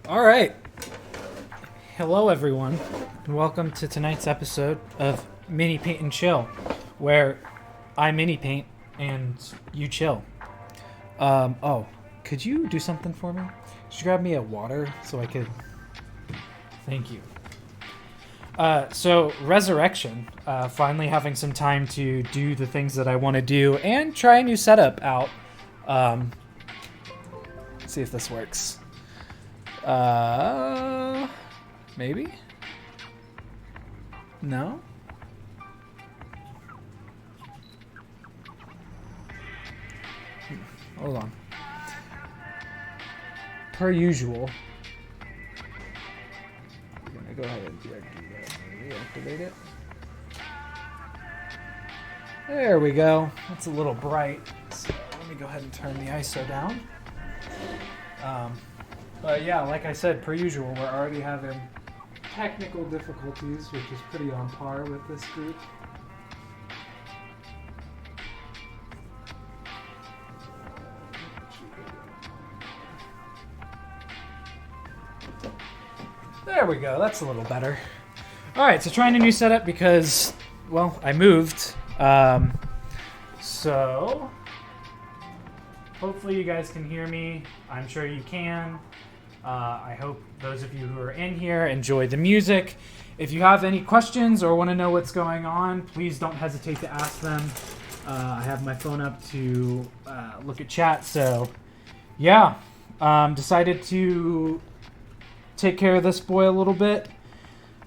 All right. Hello, everyone, and welcome to tonight's episode of Mini Paint and Chill, where I mini paint and you chill. Could you do something for me? Could you grab me a water so I could... Thank you. So, Resurrection, finally having some time to do the things that I want to do and try a new setup out. Let's see if this works. Maybe? No? Hold on. Per usual. I'm gonna go ahead and reactivate it. There we go. That's a little bright. So let me go ahead and turn the ISO down. But yeah, like I said, per usual, we're already having technical difficulties, which is pretty on par with this group. There we go. That's a little better. All right, so trying a new setup because, well, I moved. So hopefully you guys can hear me. I'm sure you can. I hope those of you who are in here enjoy the music. If you have any questions or want to know what's going on, please don't hesitate to ask them. I have my phone up to look at chat. So, yeah, decided to take care of this boy a little bit.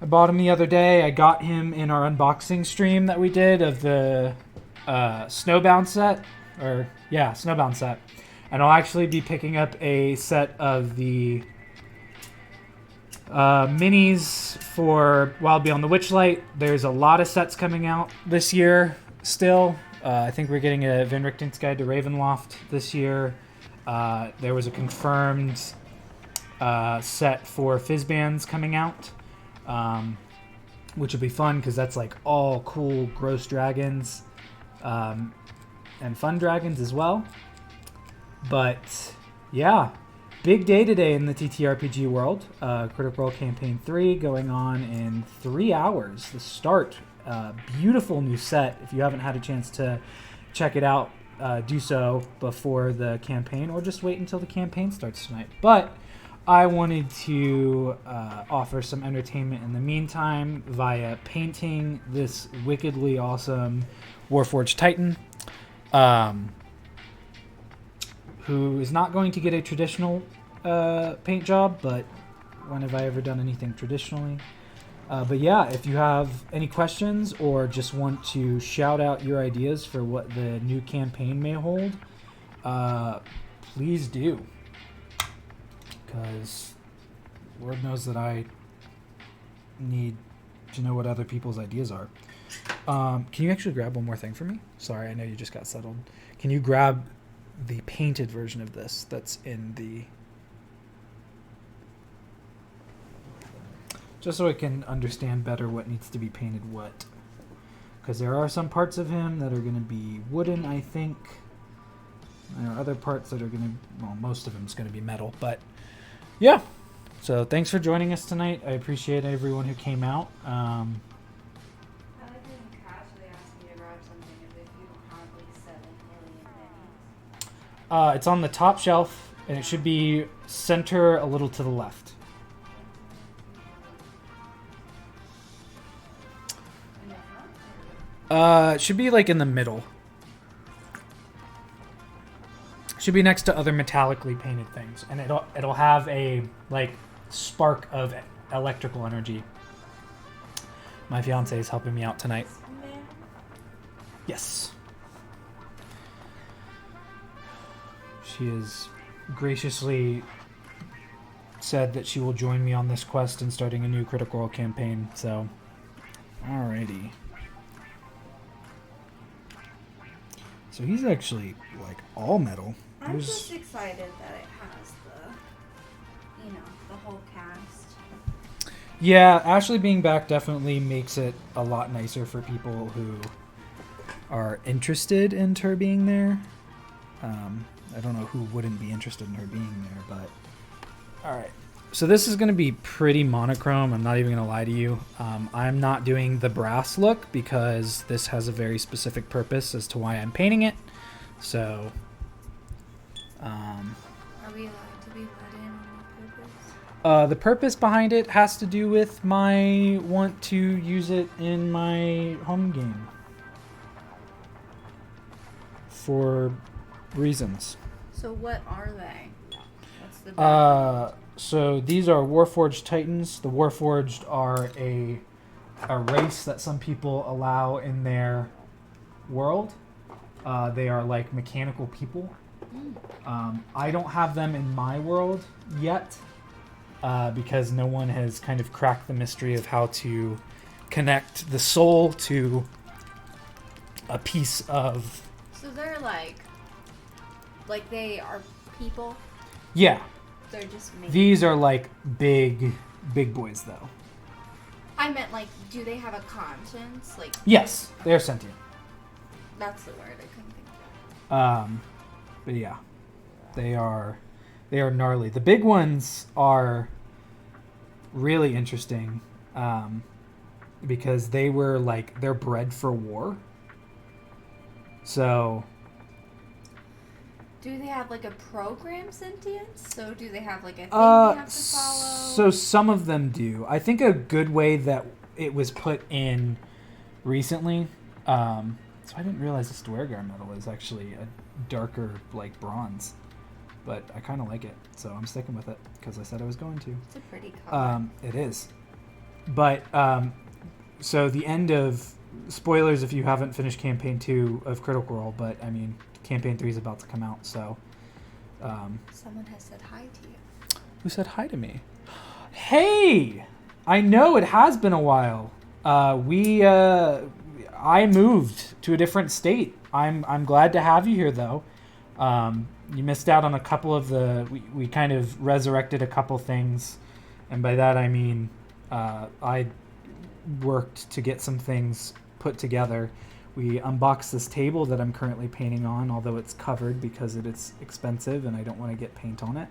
I bought him the other day. I got him in our unboxing stream that we did of the Snowbound set. Snowbound set. And I'll actually be picking up a set of the minis for Wild Beyond the Witchlight. There's a lot of sets coming out this year still. I think we're getting a Van Richten's Guide to Ravenloft this year. There was a confirmed set for Fizzbands coming out, which will be fun because that's like all cool, gross dragons and fun dragons as well. But yeah, big day today in the TTRPG world. Critical Role Campaign 3 going on in 3 hours. The start. Beautiful new set. If you haven't had a chance to check it out, do so before the campaign or just wait until the campaign starts tonight. But I wanted to offer some entertainment in the meantime via painting this wickedly awesome Warforged Titan. Who is not going to get a traditional paint job, but when have I ever done anything traditionally? But yeah, if you have any questions or just want to shout out your ideas for what the new campaign may hold, please do. Because Lord knows that I need to know what other people's ideas are. Can you actually grab one more thing for me? Sorry, I know you just got settled. Can you grab the painted version of this that's in the... Just so I can understand better what needs to be painted what. Because there are some parts of him that are going to be wooden, I think. There are other parts that are going to... Well, most of them is going to be metal, but... Yeah. So thanks for joining us tonight. I appreciate everyone who came out. It's on the top shelf, and it should be center a little to the left. It should be like in the middle. Should be next to other metallically painted things, and it'll have a like spark of electrical energy. My fiance is helping me out tonight. Yes. She has graciously said that she will join me on this quest in starting a new Critical Role campaign, so... Alrighty. So he's actually, like, all metal. I'm just excited that it has the whole cast. Yeah, Ashley being back definitely makes it a lot nicer for people who are interested in her being there. I don't know who wouldn't be interested in her being there, but... Alright. So this is going to be pretty monochrome. I'm not even going to lie to you. I'm not doing the brass look because this has a very specific purpose as to why I'm painting it. So, Are we allowed to be let in on the purpose? the purpose behind it has to do with my want to use it in my home game for reasons. So what are they? What's the So these are Warforged Titans. The Warforged are a race that some people allow in their world. They are like mechanical people. I don't have them in my world yet because no one has kind of cracked the mystery of how to connect the soul to a piece of... So they're like they are people? Yeah. They're just made. These are like big boys, though. I meant like, do they have a conscience? Like, Yes, they're sentient. that's the word I couldn't think of. But yeah, they are gnarly. The big ones are really interesting because they're bred for war. So Do they have like a program sentience? So do they have like a thing they have to follow? so some of them do. I think a good way that it was put in recently. So I didn't realize the Stuergar metal is actually a darker like bronze, but I kind of like it, so I'm sticking with it because I said I was going to. It's a pretty color. It is, but so the end of spoilers if you haven't finished campaign 2 of Critical Role, but I mean campaign 3 is about to come out, so Someone has said hi to you. who said hi to me? Hey, I know it has been a while. I moved to a different state. I'm glad to have you here, though. You missed out on a couple of we kind of resurrected a couple things, and by that I mean I worked to get some things put together. We unboxed this table that I'm currently painting on, although it's covered because it is expensive and I don't want to get paint on it.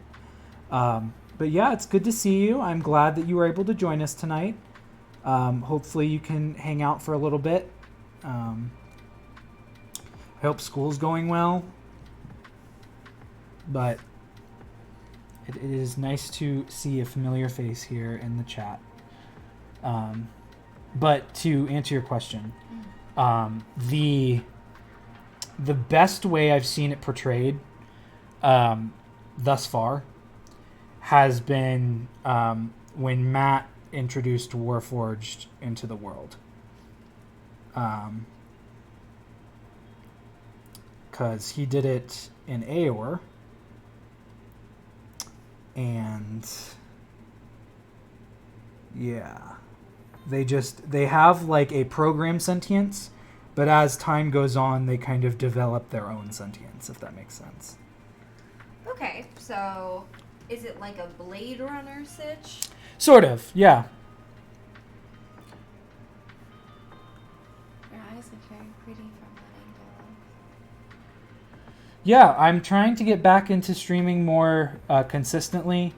But yeah, it's good to see you. I'm glad that you were able to join us tonight. Hopefully you can hang out for a little bit. I hope school's going well. But it is nice to see a familiar face here in the chat. But to answer your question, the best way I've seen it portrayed thus far has been when Matt introduced Warforged into the world. Because he did it in Aor, and yeah, they have like a program sentience, but as time goes on, they kind of develop their own sentience, if that makes sense. Okay, so is it like a Blade Runner sitch? Sort of, yeah. Your eyes are very pretty from that angle. Yeah, I'm trying to get back into streaming more consistently.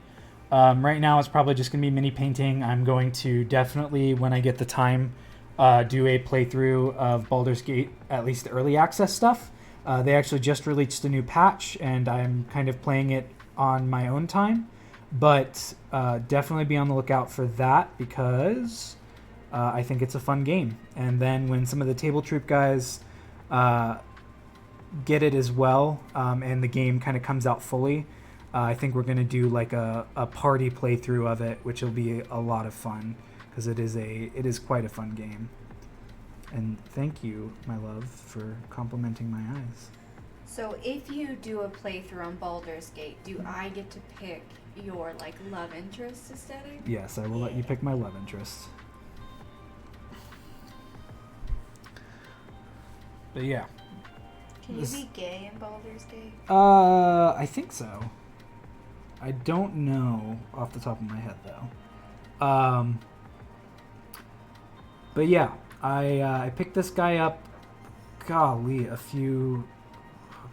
Right now, it's probably just going to be mini painting. I'm going to definitely, when I get the time, do a playthrough of Baldur's Gate, at least the early access stuff. They actually just released a new patch, and I'm kind of playing it on my own time. But definitely be on the lookout for that because I think it's a fun game. And then when some of the Table Troop guys get it as well, and the game kind of comes out fully, I think we're going to do like a party playthrough of it, which will be a lot of fun because it is quite a fun game. And thank you, my love, for complimenting my eyes. So if you do a playthrough on Baldur's Gate, do I get to pick your like love interest aesthetic? Yes, I will let you pick my love interest. But yeah. Can you be gay in Baldur's Gate? I think so. I don't know off the top of my head though. But yeah, I picked this guy up, golly,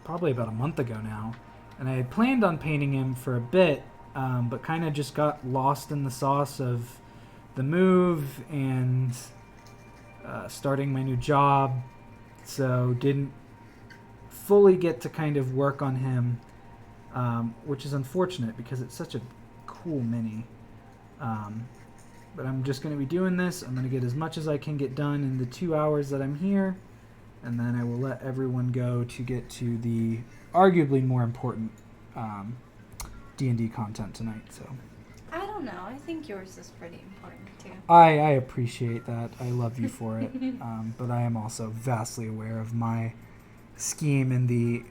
probably about a month ago now, and I had planned on painting him for a bit, but kind of just got lost in the sauce of the move and starting my new job. So didn't fully get to kind of work on him, which is unfortunate because it's such a cool mini. But I'm just going to be doing this. I'm going to get as much as I can get done in the 2 hours that I'm here, and then I will let everyone go to get to the arguably more important D&D content tonight. So I don't know. I think yours is pretty important too. I appreciate that. I love you for it. But I am also vastly aware of my scheme and the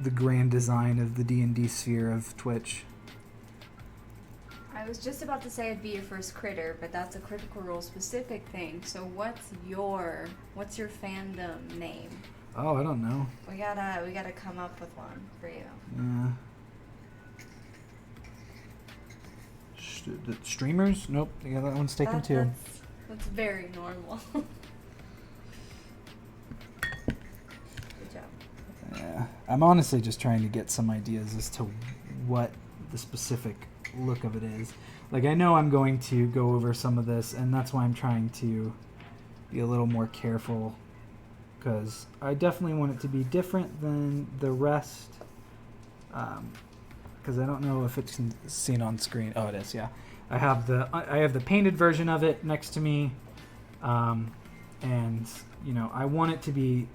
grand design of the D&D sphere of Twitch. I was just about to say it'd be your first critter, but that's a Critical Role specific thing. So what's your fandom name? Oh, I don't know. We gotta come up with one for you. Yeah. The streamers? Nope. Yeah, that one's taken too. That's very normal. Good job. Yeah. I'm honestly just trying to get some ideas as to what the specific look of it is. Like, I know I'm going to go over some of this, and that's why I'm trying to be a little more careful, because I definitely want it to be different than the rest. Because I don't know if it's seen on screen. Oh, it is. Yeah, I have the painted version of it next to me, and I want it to be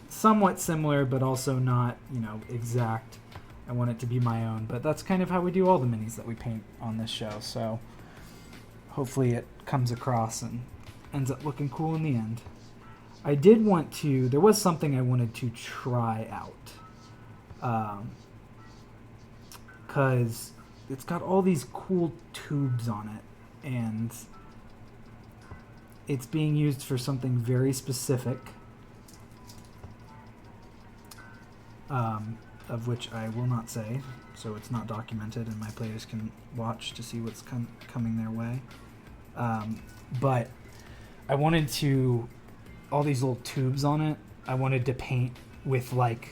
somewhat similar, but also not exact. I want it to be my own, but that's kind of how we do all the minis that we paint on this show. So hopefully it comes across and ends up looking cool in the end. I did want to. There was something I wanted to try out. Because it's got all these cool tubes on it, and it's being used for something very specific, of which I will not say, so it's not documented and my players can watch to see what's coming their way. But I wanted to, all these little tubes on it, I wanted to paint with like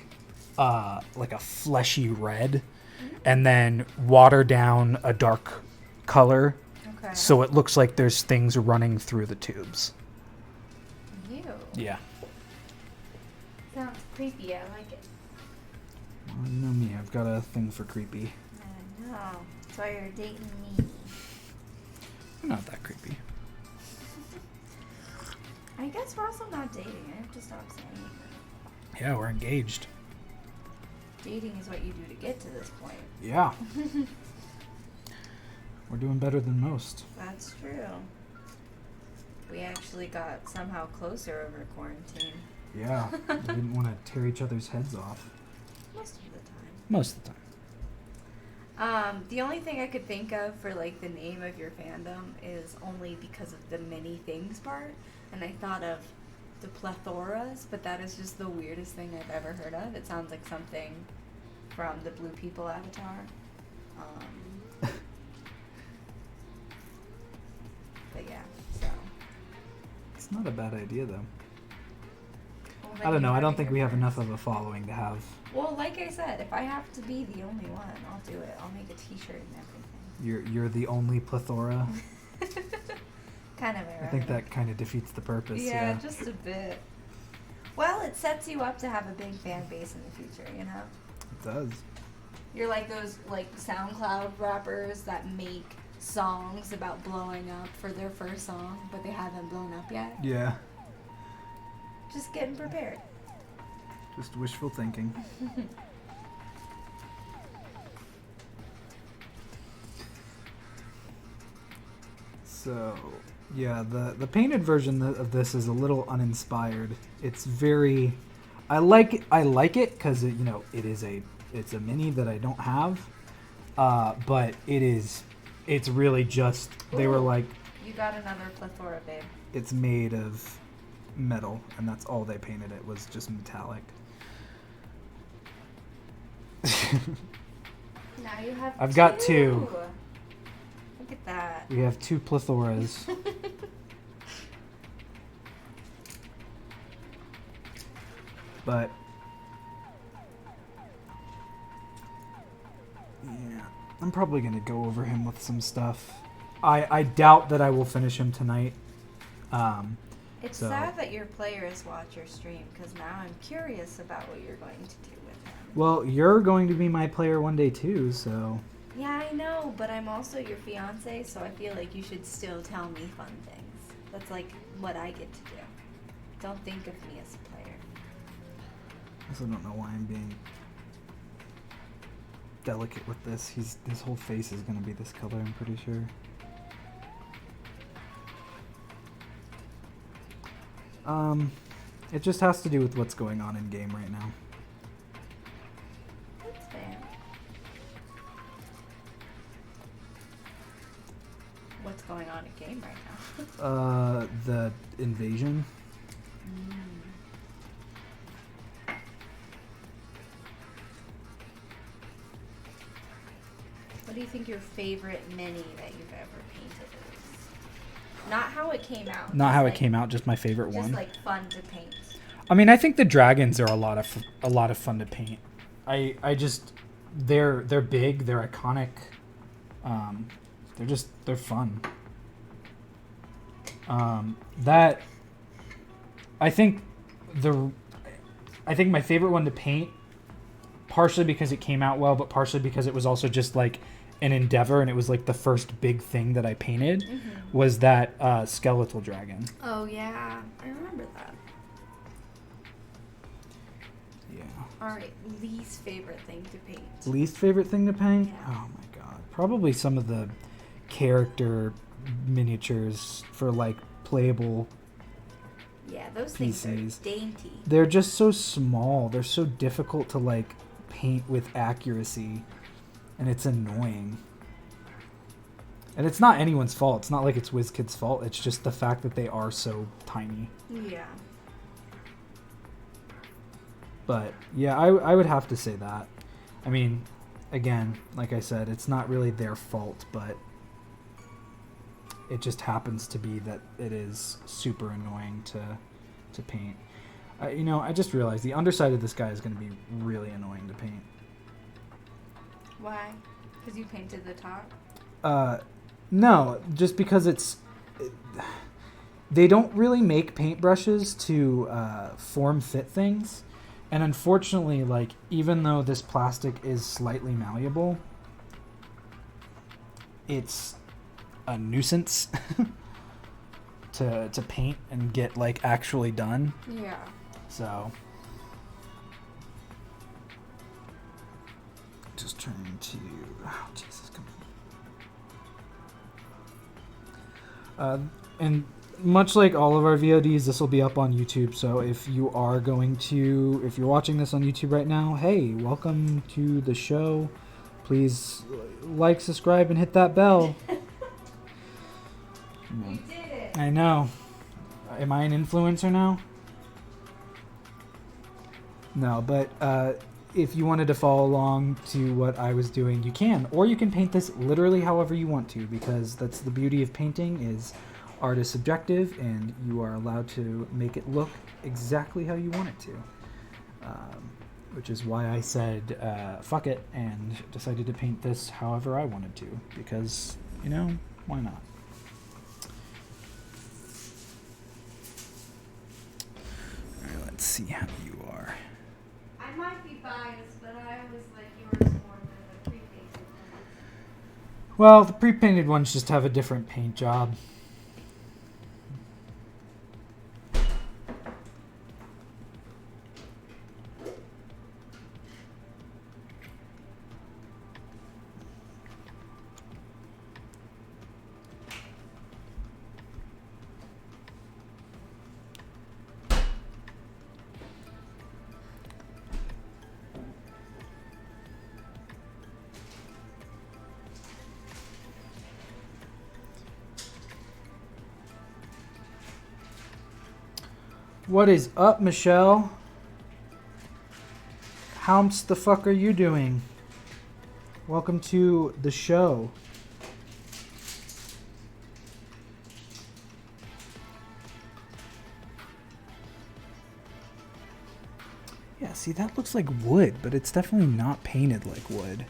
a fleshy red, and then water down a dark color, Okay. so it looks like there's things running through the tubes. You. Yeah. Sounds creepy. I like it. Well, you know me, I've got a thing for creepy. I know. That's why you're dating me. I'm not that creepy. I guess we're also not dating. I have to stop saying that. Yeah, we're engaged. Dating is what you do to get to this point. Yeah. We're doing better than most. That's true. We actually got somehow closer over quarantine. Yeah. We didn't want to tear each other's heads off. Most of the time. Most of the time. The only thing I could think of for like the name of your fandom is only because of the many things part, and I thought of the plethoras, but that is just the weirdest thing I've ever heard of. It sounds like something from the Blue People Avatar. But yeah, so. It's not a bad idea, though. Well, I don't know. I don't think your we have friends. enough of a following to have. Well, like I said, if I have to be the only one, I'll do it. I'll make a T-shirt and everything. You're the only plethora. Kind of I think that kind of defeats the purpose. Yeah, Yeah. just a bit. Well, it sets you up to have a big fan base in the future, you know? It does. You're like those like SoundCloud rappers that make songs about blowing up for their first song, but they haven't blown up yet. Yeah. Just getting prepared. Just wishful thinking. So, yeah, the painted version of this is a little uninspired. It's very, I like it because it's a mini that I don't have, but it's really just they were Ooh. like, You got another plethora, babe. it's made of metal, and that's all they painted. It was just metallic. Now you have I've got two. Look at that. We have two plethoras. But yeah, I'm probably going to go over him with some stuff. I doubt that I will finish him tonight. It's So- sad that your players watch your stream, because now I'm curious about what you're going to do with him. Well, you're going to be my player one day too, so... Yeah, I know, but I'm also your fiance, so I feel like you should still tell me fun things. That's like what I get to do. Don't think of me as a player. I also don't know why I'm being delicate with this. His whole face is going to be this color, I'm pretty sure. It just has to do with what's going on in game right now. That's fair. What's going on in game right now? The invasion. What do you think your favorite mini that you've ever painted is? Not how it came out. Not how it like- came out, just my favorite Just one. like fun to paint. I mean, I think the dragons are a lot of fun to paint. I just they're big, they're iconic. They're fun. That I think my favorite one to paint, partially because it came out well, but partially because it was also just like an endeavor, and it was like the first big thing that I painted, was that skeletal dragon. Oh yeah, I remember that. Yeah. All right, least favorite thing to paint. Least favorite thing to paint? Yeah. Oh my god. Probably some of the character miniatures for like playable. Yeah, those things PCs. are dainty. They're just so small. They're so difficult to like paint with accuracy, and it's annoying. And it's not anyone's fault. It's not like it's WizKid's fault. It's just the fact that they are so tiny. Yeah. But yeah, I would have to say that. I mean, again, like I said, it's not really their fault, but it just happens to be that it is super annoying to paint. I just realized the underside of this guy is going to be really annoying to paint. Why? Because you painted the top? No, just because they don't really make paintbrushes to form fit things. And unfortunately, like, even though this plastic is slightly malleable, it's a nuisance to paint and get, like, actually done. Yeah. So, just turning to... Oh, Jesus, come on. And much like all of our VODs, this will be up on YouTube. So if you're watching this on YouTube right now, hey, welcome to the show. Please like, subscribe, and hit that bell. You did it! I know. Am I an influencer now? No, but if you wanted to follow along to what I was doing, you can. Or you can paint this literally however you want to, because that's the beauty of painting is art is subjective, and you are allowed to make it look exactly how you want it to. Which is why I said, fuck it, and decided to paint this however I wanted to, because, why not? Alright, let's see how you are. I might be biased, but I always like yours more than the pre-painted ones. Well, the pre-painted ones just have a different paint job. What is up, Michelle? How the fuck are you doing? Welcome to the show. Yeah, see, that looks like wood, but it's definitely not painted like wood.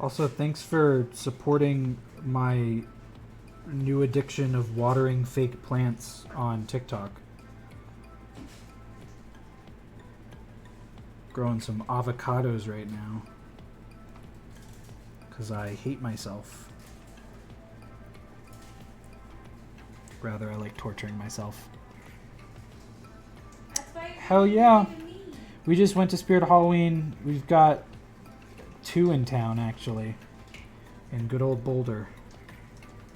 Also, thanks for supporting my new addiction of watering fake plants on TikTok. Growing some avocados right now because I hate myself. Rather, I like torturing myself. Hell yeah. We just went to Spirit Halloween. We've got 2 in town, actually, in good old Boulder.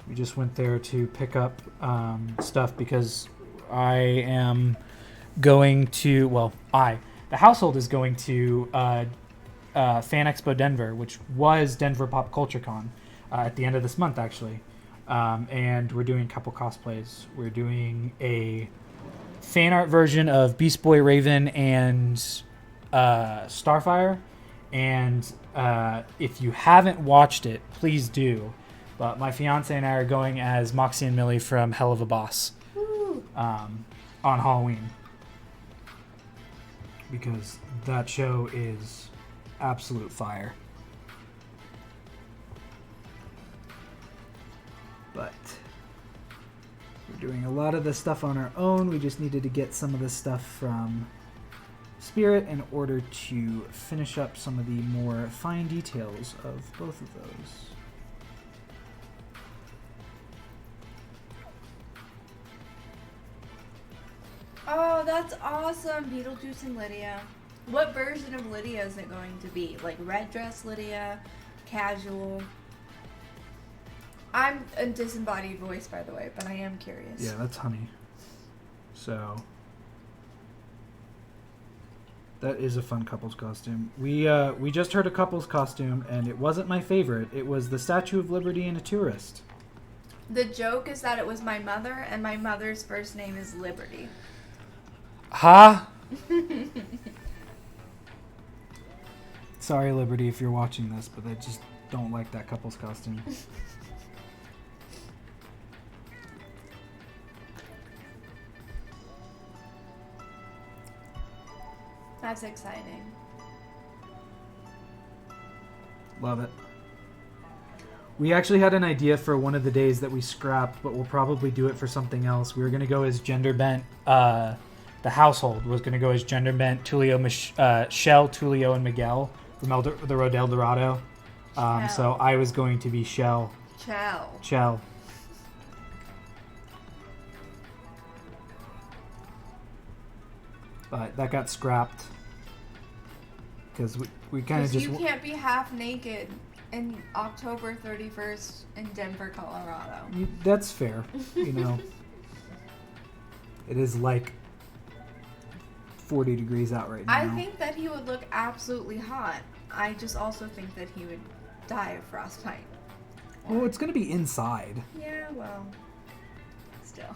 We just went there to pick up stuff because I am going to, the household is going to Fan Expo Denver, which was Denver Pop Culture Con, at the end of this month, actually. And we're doing a couple cosplays. We're doing a fan art version of Beast Boy Raven and Starfire. And if you haven't watched it, please do. But my fiance and I are going as Moxie and Millie from Hell of a Boss on Halloween. Because that show is absolute fire. But we're doing a lot of this stuff on our own. We just needed to get some of this stuff from Spirit in order to finish up some of the more fine details of both of those. Oh, that's awesome, Beetlejuice and Lydia. What version of Lydia is it going to be? Like red dress Lydia, casual? I'm a disembodied voice, by the way, but I am curious. Yeah, that's Honey. So that is a fun couple's costume. We just heard a couple's costume, and it wasn't my favorite. It was the Statue of Liberty and a tourist. The joke is that it was my mother, and my mother's first name is Liberty. Huh? Sorry, Liberty, if you're watching this, but I just don't like that couple's costume. That's exciting. Love it. We actually had an idea for one of the days that we scrapped, but we'll probably do it for something else. We were going to go as gender bent. The household was going to go as gender bent Shell, Tulio, and Miguel from the Road El Dorado. So I was going to be Shell. Chell. But that got scrapped. Because we kind of just... You can't be half naked in October 31st in Denver, Colorado. That's fair. You know. It is like 40 degrees out right now. I think that he would look absolutely hot. I just also think that he would die of frostbite. Well, it's going to be inside. Yeah, well, still.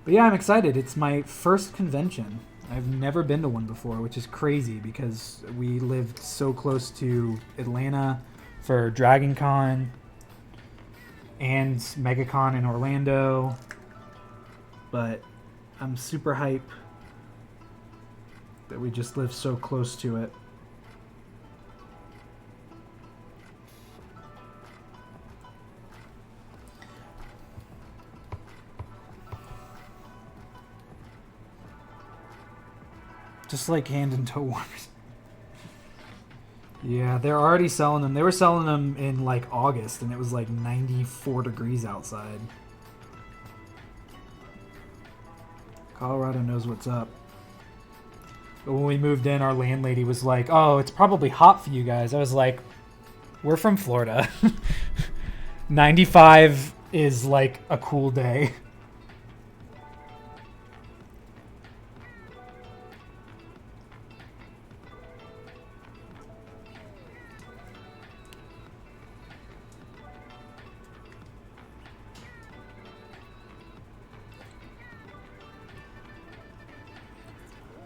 But yeah, I'm excited. It's my first convention. I've never been to one before, which is crazy because we lived so close to Atlanta for Dragon Con and MegaCon in Orlando. But I'm super hype that we just live so close to it. Just like hand and toe warmers. Yeah, they're already selling them. They were selling them in like August, and it was like 94 degrees outside. Colorado knows what's up. But when we moved in, our landlady was like, "Oh, it's probably hot for you guys." I was like, "We're from Florida. 95 is like a cool day."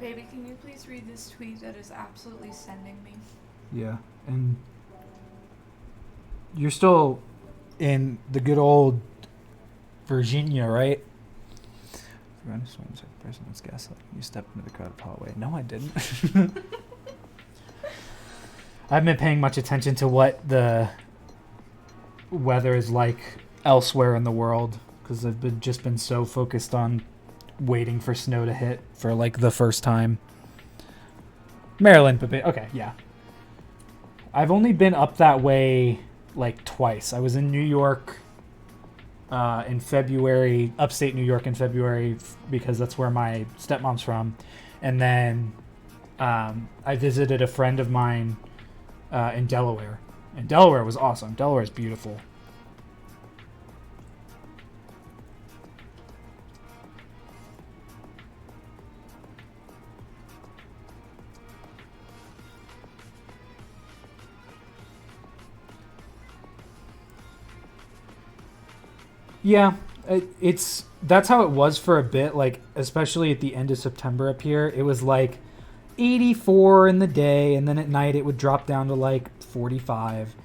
Baby, can you please read this tweet that is absolutely sending me? Yeah, and you're still in the good old Virginia, right? Person was gaslighting. You stepped into the crowded hallway. No, I didn't. I haven't been paying much attention to what the weather is like elsewhere in the world because I've just been so focused on waiting for snow to hit for like the first time. Maryland, but okay, yeah. I've only been up that way like twice. I was in New York in February, upstate New York in February, because that's where my stepmom's from. And then I visited a friend of mine in Delaware. And Delaware was awesome. Delaware is beautiful. Yeah, that's how it was for a bit. Like especially at the end of September up here, it was like 84 in the day, and then at night it would drop down to like 45,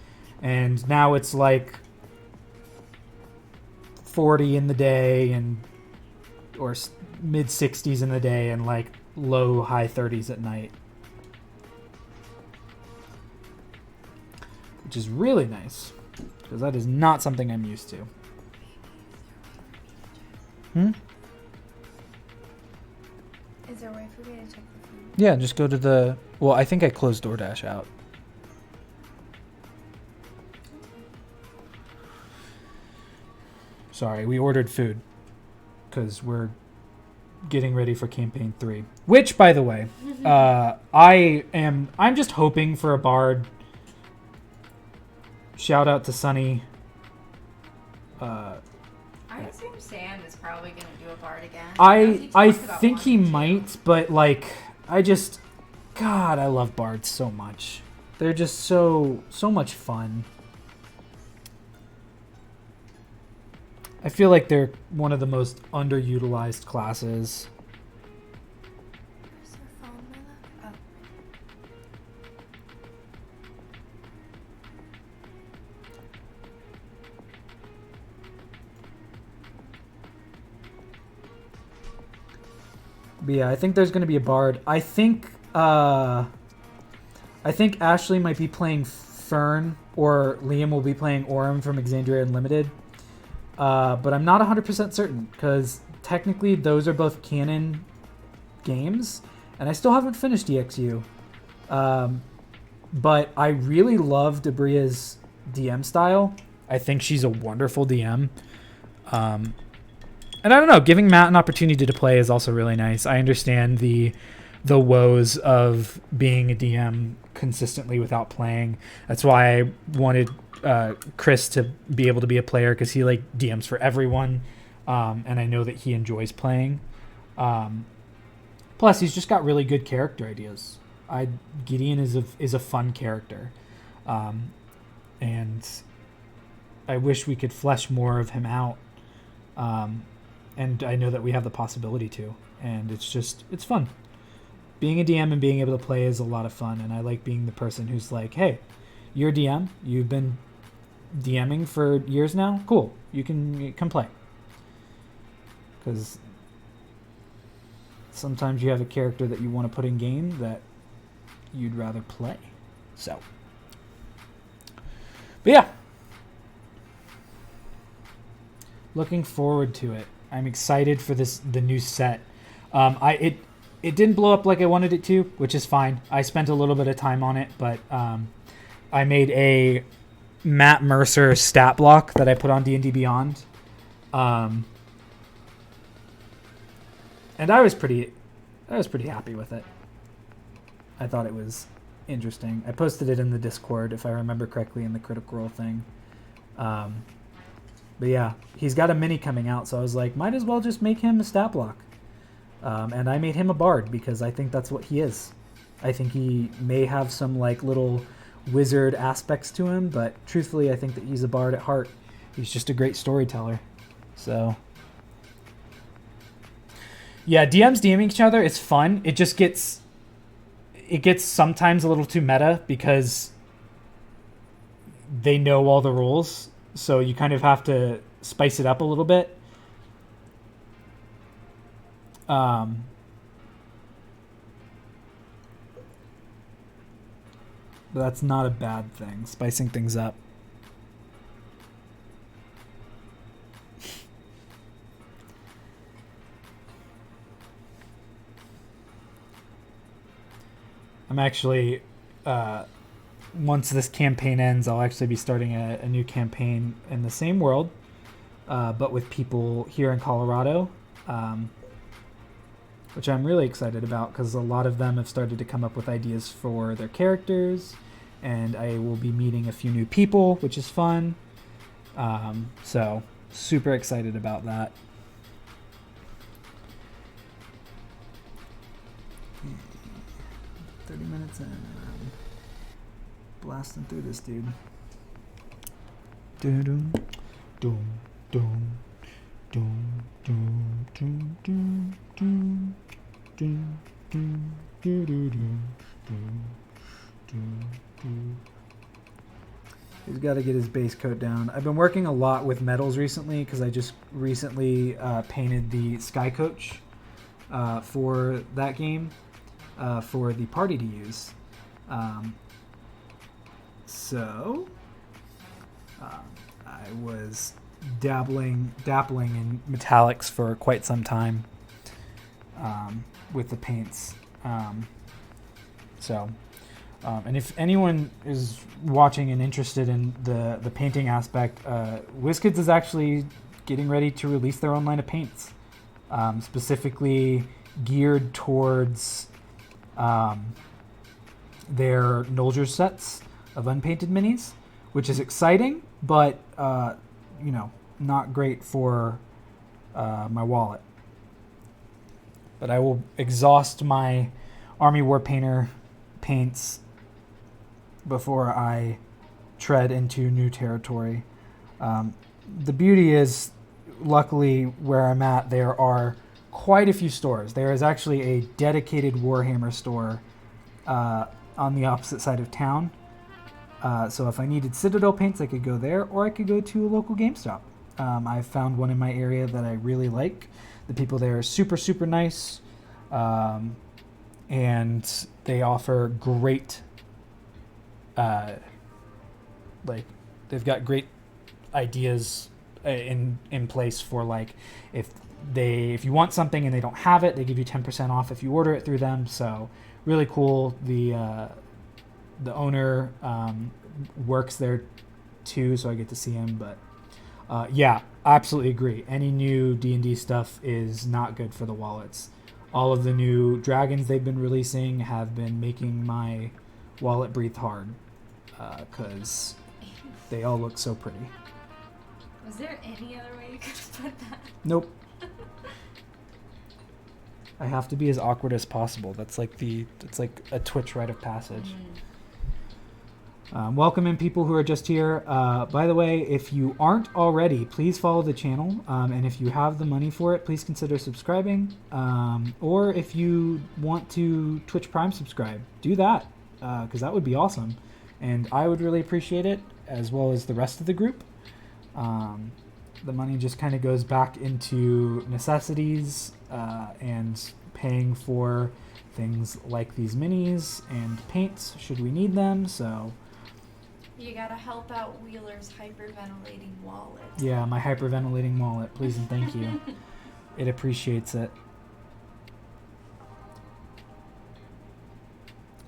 and now it's like 40 in the day and or mid 60s in the day and like low high 30s at night, which is really nice because that is not something I'm used to. Is there a way for me to check the food? Yeah, just go to the... Well, I think I closed DoorDash out. Sorry, we ordered food because we're getting ready for campaign 3. Which, by the way, I'm just hoping for a bard. Shout out to Sunny. I assume Sam is probably going to do a bard again. I think he might, but like God, I love bards so much. They're just so much fun. I feel like they're one of the most underutilized classes. Is there a phone, Mila? Oh. But yeah, I think there's going to be a bard. I think Ashley might be playing Fern, or Liam will be playing Orem from Exandria Unlimited. But I'm not 100% certain, because technically those are both canon games, and I still haven't finished EXU. But I really love Debria's DM style. I think she's a wonderful DM. And I don't know, giving Matt an opportunity to play is also really nice. I understand the woes of being a DM consistently without playing. That's why I wanted Chris to be able to be a player, because he like DMs for everyone, and I know that he enjoys playing. Plus, he's just got really good character ideas. Gideon is a fun character, and I wish we could flesh more of him out. And I know that we have the possibility to, and it's fun. Being a DM and being able to play is a lot of fun, and I like being the person who's like, hey, you're a DM, you've been DMing for years now, cool, you can come play. Because sometimes you have a character that you want to put in game that you'd rather play. So, but yeah, looking forward to it. I'm excited for the new set. It didn't blow up like I wanted it to, which is fine. I spent a little bit of time on it, but I made a Matt Mercer stat block that I put on D&D Beyond, and I was pretty happy with it. I thought it was interesting. I posted it in the Discord, if I remember correctly, in the Critical Role thing. But yeah, he's got a mini coming out, so I was like, might as well just make him a stat block. And I made him a bard because I think that's what he is. I think he may have some like little wizard aspects to him, but truthfully, I think that he's a bard at heart. He's just a great storyteller. So yeah, DMs DMing each other, it's fun. It gets sometimes a little too meta because they know all the rules. So you kind of have to spice it up a little bit. But that's not a bad thing. Spicing things up. I'm actually, once this campaign ends, I'll actually be starting a new campaign in the same world, but with people here in Colorado, which I'm really excited about because a lot of them have started to come up with ideas for their characters, and I will be meeting a few new people, which is fun. So super excited about that. 30 minutes in. Blasting through this, dude. Dum dum dum dum dum dum dum dum dum dum dum dum. He's got to get his base coat down. I've been working a lot with metals recently because I just recently painted the Sky Coach for that game. For the party to use. So I was dabbling in metallics for quite some time with the paints. And if anyone is watching and interested in the painting aspect, WizKids is actually getting ready to release their own line of paints, specifically geared towards their Nolger sets of unpainted minis, which is exciting, but not great for my wallet. But I will exhaust my Army War Painter paints before I tread into new territory. The beauty is, luckily, where I'm at, there are quite a few stores. There is actually a dedicated Warhammer store on the opposite side of town. So if I needed Citadel paints, I could go there, or I could go to a local GameStop. I found one in my area that I really like. The people there are super, super nice, and they offer great, they've got great ideas in place for, like, if you want something and they don't have it, they give you 10% off if you order it through them. So really cool. The owner works there too, so I get to see him. But yeah, absolutely agree. Any new D&D stuff is not good for the wallets. All of the new dragons they've been releasing have been making my wallet breathe hard because they all look so pretty. Was there any other way you could have put that? Nope. I have to be as awkward as possible. It's like a Twitch rite of passage. Welcome in people who are just here. By the way, if you aren't already, please follow the channel. And if you have the money for it, please consider subscribing. Or if you want to Twitch Prime subscribe, do that, because that would be awesome. And I would really appreciate it, as well as the rest of the group. The money just kind of goes back into necessities and paying for things like these minis and paints should we need them. So you gotta help out Wheeler's hyperventilating wallet. Yeah, my hyperventilating wallet, please and thank you. It appreciates it.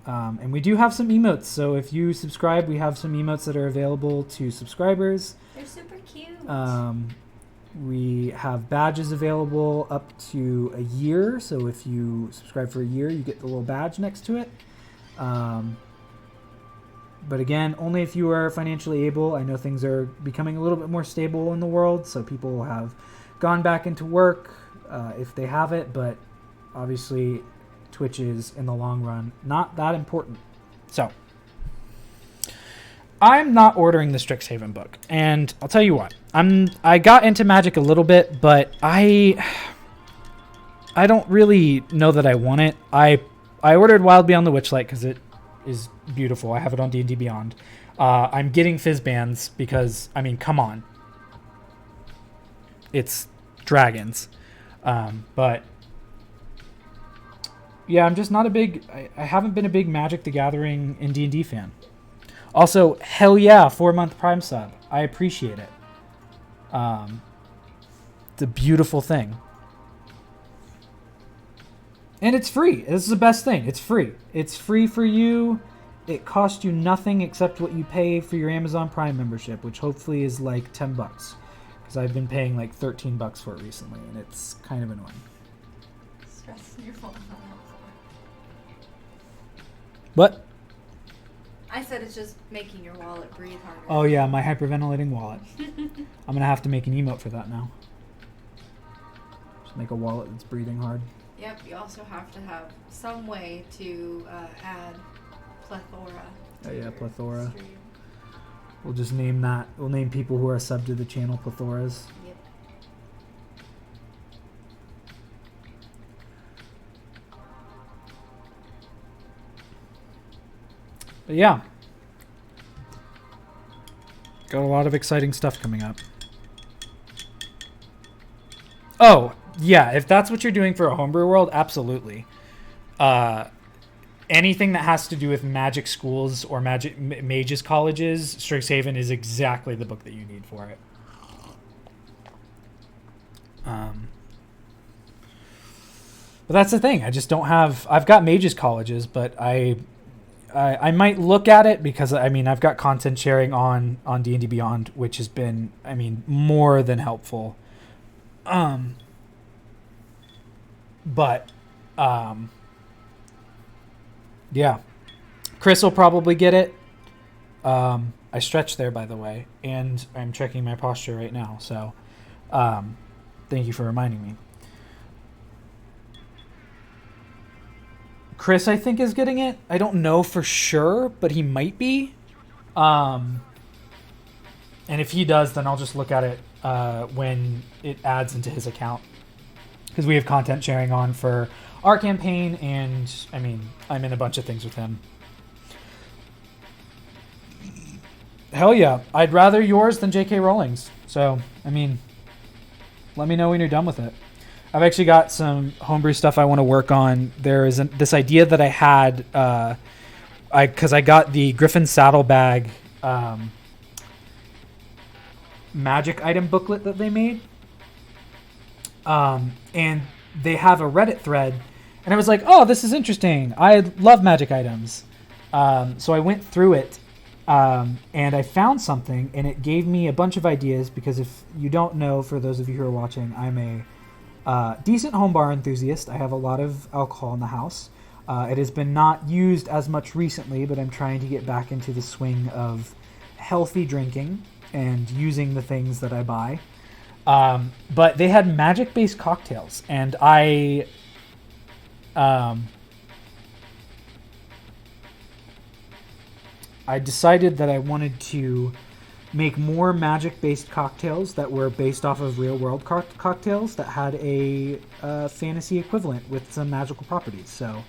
And we do have some emotes, so if you subscribe, we have some emotes that are available to subscribers. They're super cute. We have badges available up to a year, so if you subscribe for a year, you get the little badge next to it. But again, only if you are financially able. I know things are becoming a little bit more stable in the world, so people have gone back into work if they have it, but obviously Twitch is, in the long run, not that important. So I'm not ordering the Strixhaven book, and I'll tell you what. I got into Magic a little bit, but I don't really know that I want it. I ordered Wild Beyond the Witchlight because it is beautiful. I have it on D&D Beyond. I'm getting Fizzbands because, I mean, come on. It's dragons. But yeah, I'm just not a big... I haven't been a big Magic the Gathering and D&D fan. Also, hell yeah, 4-month Prime sub. I appreciate it. It's a beautiful thing. And it's free. This is the best thing. It's free. It's free for you. It costs you nothing except what you pay for your Amazon Prime membership, which hopefully is like $10. Because I've been paying like $13 for it recently, and it's kind of annoying. Stressing your phone out. What? I said it's just making your wallet breathe harder. Oh yeah, my hyperventilating wallet. I'm gonna have to make an emote for that now. Just make a wallet that's breathing hard. Yep, you also have to have some way to add plethora. Oh yeah, plethora. Stream. We'll just name that. We'll name people who are subbed to the channel plethoras. Yep. But yeah. Got a lot of exciting stuff coming up. Oh, yeah, if that's what you're doing for a homebrew world, absolutely. Anything that has to do with magic schools or mages colleges, Strixhaven is exactly the book that you need for it. But that's the thing. I just don't have... I've got mages colleges, but I might look at it because, I mean, I've got content sharing on D&D Beyond, which has been, I mean, more than helpful. But, yeah. Chris will probably get it. I stretched there, by the way, and I'm checking my posture right now, so thank you for reminding me. Chris, I think, is getting it. I don't know for sure, but he might be. And if he does, then I'll just look at it when it adds into his account. Because we have content sharing on for our campaign, and, I mean, I'm in a bunch of things with him. Hell yeah. I'd rather yours than J.K. Rowling's. So, I mean, let me know when you're done with it. I've actually got some homebrew stuff I want to work on. There is this idea that I had, because I got the Griffin Saddlebag magic item booklet that they made. And they have a Reddit thread, and I was like, oh, this is interesting. I love magic items. So I went through it, and I found something, and it gave me a bunch of ideas, because if you don't know, for those of you who are watching, I'm a decent home bar enthusiast. I have a lot of alcohol in the house. It has been not used as much recently, but I'm trying to get back into the swing of healthy drinking and using the things that I buy. But they had magic-based cocktails, and I decided that I wanted to make more magic-based cocktails that were based off of real-world cocktails that had a fantasy equivalent with some magical properties. So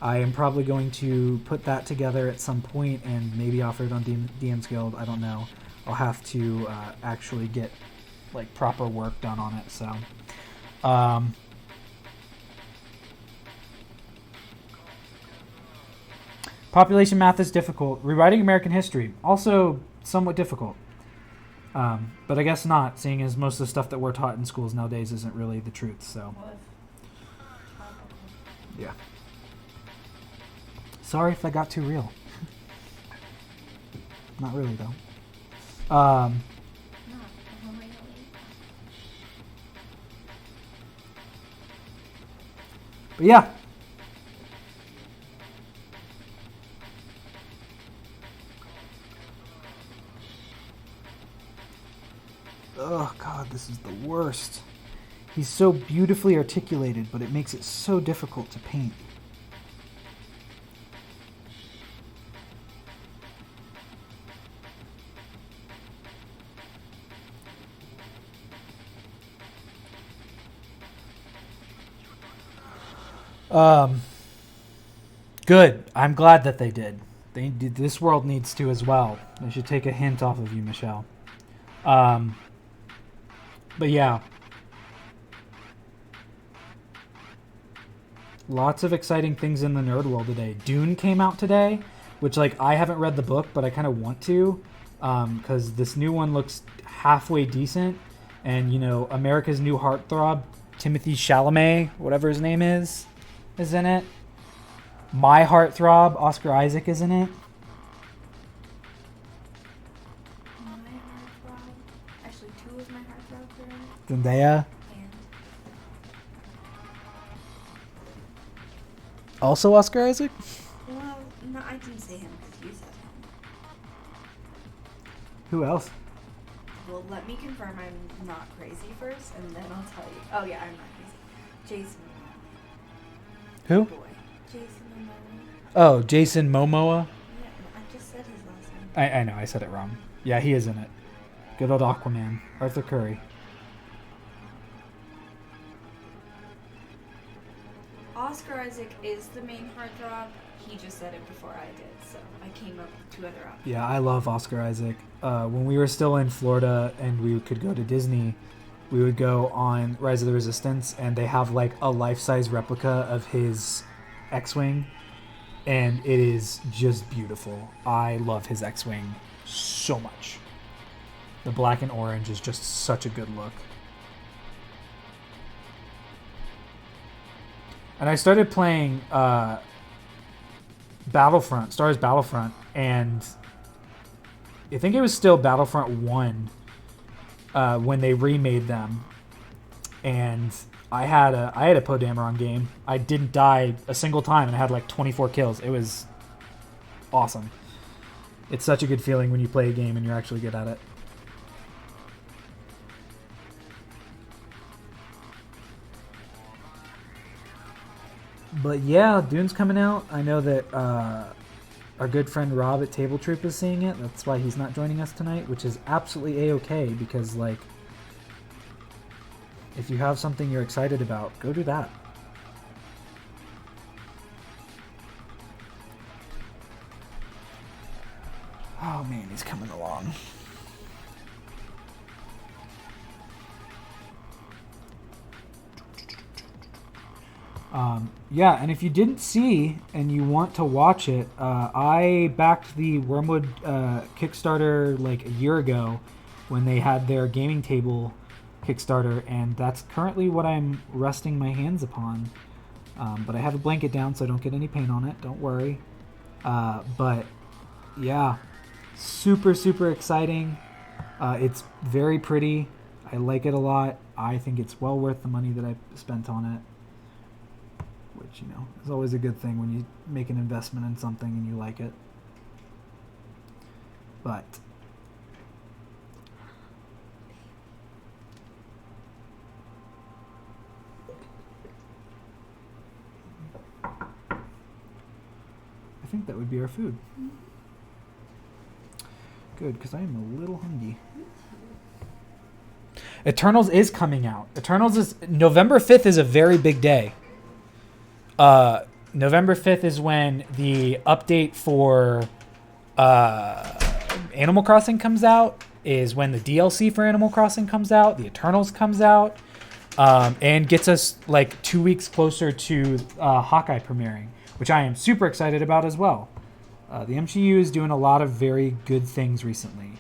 I am probably going to put that together at some point and maybe offer it on DM's Guild. I don't know. I'll have to actually get like proper work done on it. So population math is difficult. Rewriting American history also somewhat difficult. But I guess not, seeing as most of the stuff that we're taught in schools nowadays isn't really the truth. So yeah. Sorry if that got too real. Not really though. But yeah. Oh God, this is the worst. He's so beautifully articulated, but it makes it so difficult to paint. Good. I'm glad that they did. They did. This world needs to as well. They should take a hint off of you, Michelle. But yeah. Lots of exciting things in the nerd world today. Dune came out today. which like I haven't read the book, but I kind of want to, because this new one looks halfway decent, and you know America's new heartthrob, Timothy Chalamet, whatever his name is in it. My heartthrob, Oscar Isaac, is in it. My heartthrob. Actually, two of my heartthrobs are in it. Zendaya. And Also Oscar Isaac? well, no, I didn't say him because you said him. Who else? Well, let me confirm I'm not crazy first, and then I'll tell you. Oh yeah, I'm not crazy. Jason. Who? Boy. Jason Momoa. Oh, Jason Momoa. Yeah, I just said his last name. I know, I said it wrong. Yeah, he is in it. Good old Aquaman. Arthur Curry. Oscar Isaac is the main heartthrob. He just said it before I did, so I came up with two other options. Yeah, I love Oscar Isaac. When we were still in Florida and we could go to Disney, we would go on Rise of the Resistance, and they have like a life-size replica of his X-Wing, and it is just beautiful. I love his X-Wing so much. The black and orange is just such a good look. And I started playing Battlefront, Star Wars Battlefront, and I think it was still Battlefront 1 when they remade them. And I had a Poe Dameron game. I didn't die a single time, and I had like 24 kills. It was awesome. It's such a good feeling when you play a game and you're actually good at it. But yeah, Dune's coming out. I know that our good friend Rob at Table Troop is seeing it. That's why he's not joining us tonight, which is absolutely a-okay, because like if you have something you're excited about, go do that. Oh man, he's coming along. Yeah, and if you didn't see and you want to watch it, I backed the Wormwood Kickstarter like a year ago when they had their gaming table Kickstarter, and that's currently what I'm resting my hands upon. But I have a blanket down so I don't get any paint on it, don't worry. But yeah, super, super exciting. It's very pretty. I like it a lot. I think it's well worth the money that I spent on it. Which, you know, is always a good thing when you make an investment in something and you like it. But I think that would be our food. Good, because I am a little hungry. Eternals is coming out. Eternals is November 5th is a very big day. November 5th is when the update for Animal Crossing comes out, is when the DLC for Animal Crossing comes out, the Eternals comes out, and gets us like 2 weeks closer to Hawkeye premiering, which I am super excited about as well. The MCU is doing a lot of very good things recently.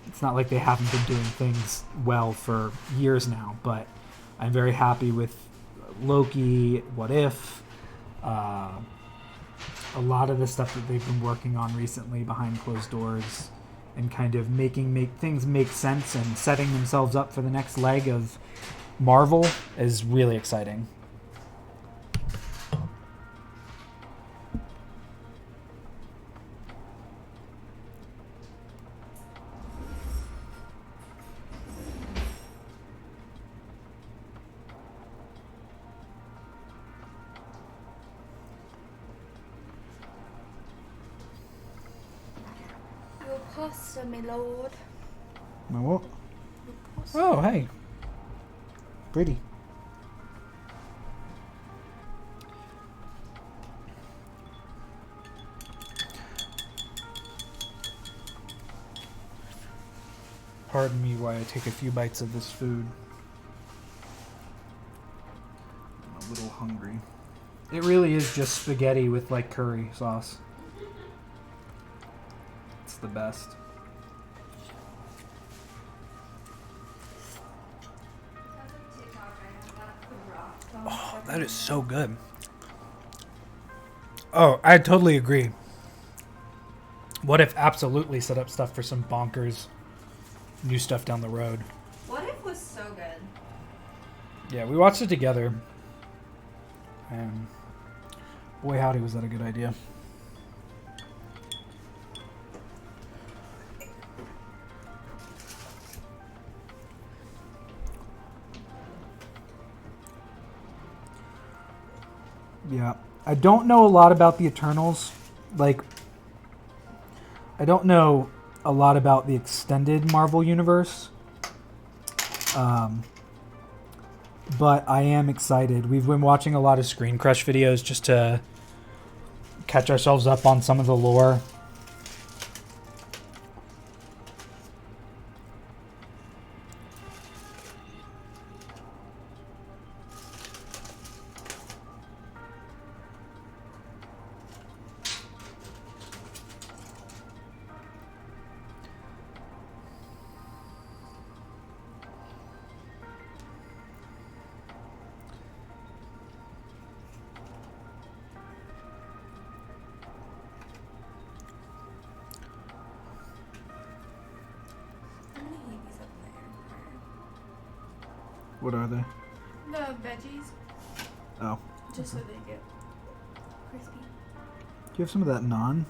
It's not like they haven't been doing things well for years now, but I'm very happy with Loki, What If, a lot of the stuff that they've been working on recently behind closed doors, and kind of making things make sense and setting themselves up for the next leg of Marvel is really exciting. Pasta, my lord. My what? Oh, hey. Pretty. Pardon me while I take a few bites of this food. I'm a little hungry. It really is just spaghetti with like curry sauce. It's the best. Oh, that is so good. Oh, I totally agree. What if absolutely set up stuff for some bonkers new stuff down the road? What if was so good. Yeah, we watched it together. And boy, howdy, was that a good idea. Yeah. I don't know a lot about the Eternals. Like, I don't know a lot about the extended Marvel universe. But I am excited. We've been watching a lot of Screen Crush videos just to catch ourselves up on some of the lore. I'm gonna heat these up in the air fryer. What are they? The veggies, Oh. just so they get crispy. Do you have some of that naan?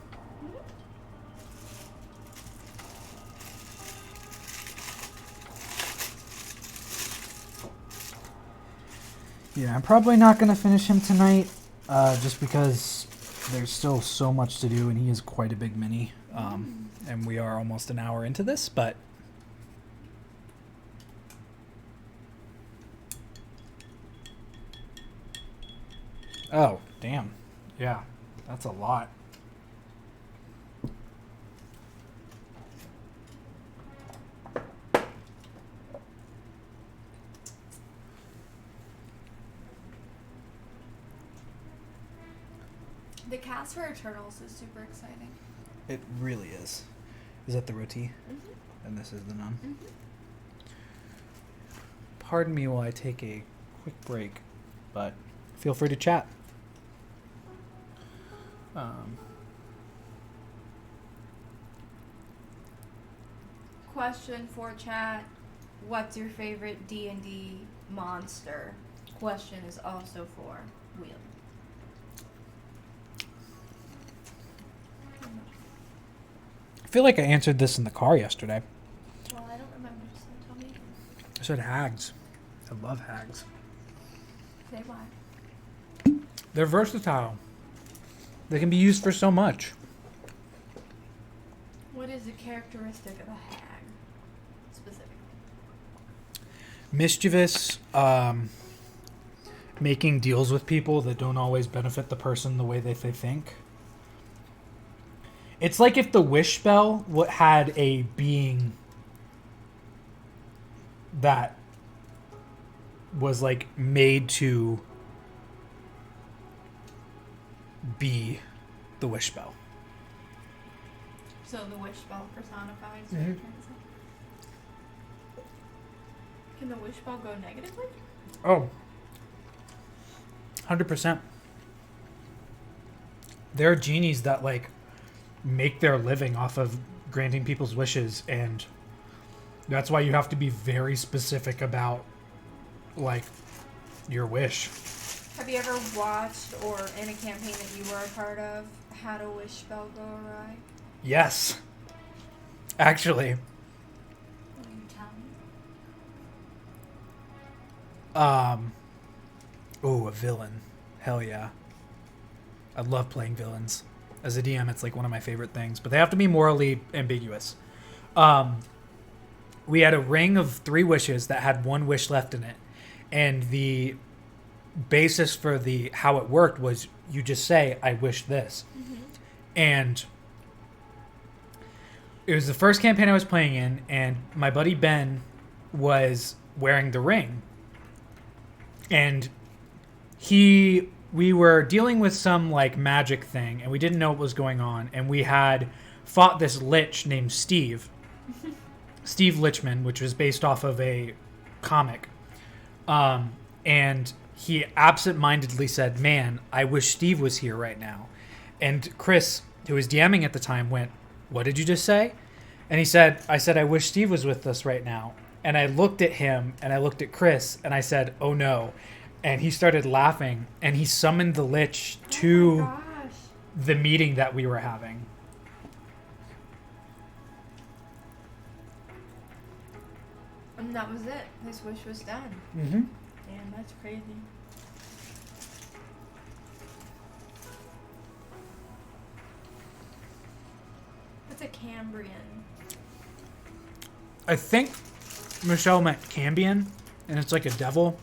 Yeah, I'm probably not going to finish him tonight, just because there's still so much to do, and he is quite a big mini. And we are almost an hour into this, but... Oh, damn. Yeah, that's a lot. The cast for Eternals is super exciting. It really is. Is that the roti? Mm-hmm. And this is the naan? Mm-hmm. Pardon me while I take a quick break, but feel free to chat. Question for chat: what's your favorite D&D monster? Question is also for Wheel. I feel like I answered this in the car yesterday. Well, I don't remember, so tell me. I said hags. I love hags. Say why. They're versatile. They can be used for so much. What is a characteristic of a hag, specifically? Mischievous, making deals with people that don't always benefit the person the way that they think. It's like if the wish spell had a being that was like made to be the wish spell. So the wish spell personifies Mhm. what you're trying to say? Can the wish spell go negatively? Oh, 100%. There are genies that like make their living off of granting people's wishes, and that's why you have to be very specific about like your wish. Have you ever watched or in a campaign that you were a part of had a wish spell go awry? Yes, actually. Will you tell me? Oh, a villain. Hell yeah. I love playing villains. As a DM, it's like one of my favorite things, but they have to be morally ambiguous. We had a ring of 3 wishes that had 1 wish left in it, and the basis for the how it worked was you just say, "I wish this," and it was the first campaign I was playing in, and my buddy Ben was wearing the ring, and he we were dealing with some like magic thing, and we didn't know what was going on, and we had fought this lich named Steve, Steve Lichman, which was based off of a comic, and he absentmindedly said, "Man, I wish Steve was here right now." And Chris, who was DMing at the time, went, "What did you just say?" And he said, "I said I wish Steve was with us right now." And I looked at him, and I looked at Chris, and I said, "Oh no." And he started laughing, and he summoned the Lich to the meeting that we were having. And that was it. His wish was done. Mm-hmm. Damn, that's crazy. What's a Cambrian? I think Michelle meant Cambion, and it's like a devil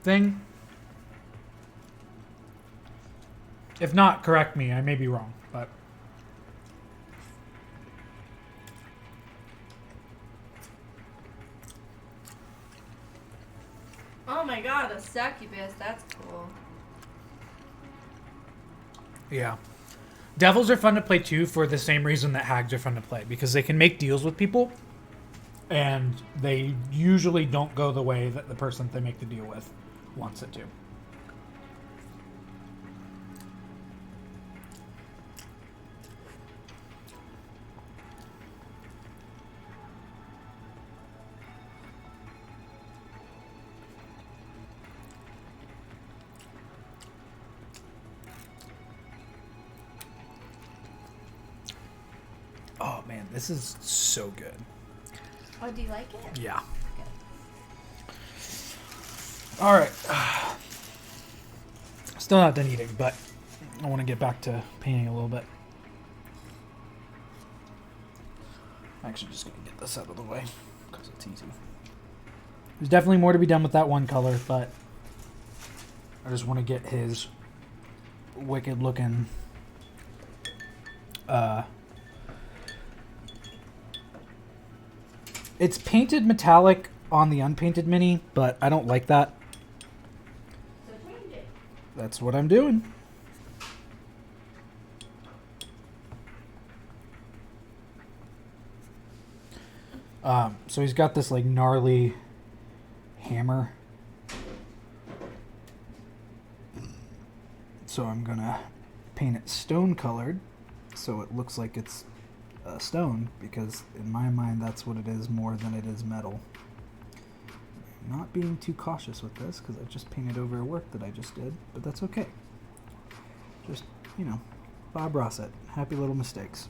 thing. If not, correct me. I may be wrong, but Oh my god, a succubus. That's cool. yeah. Devils are fun to play too for the same reason that hags are fun to play, because they can make deals with people, and they usually don't go the way that the person they make the deal with wants it to. Oh man, this is so good. Oh, do you like it? Yeah. All right. Still not done eating, but I want to get back to painting a little bit. Actually, just going to get this out of the way because it's easy. There's definitely more to be done with that one color, but I just want to get his wicked looking it's painted metallic on the unpainted mini, but I don't like that. So change it. That's what I'm doing. So he's got this like gnarly hammer. So I'm gonna paint it stone colored so it looks like it's stone, because in my mind that's what it is more than it is metal. I'm not being too cautious with this because I just painted over work that I just did, but that's okay. Just, you know, Bob Rossett, happy little mistakes.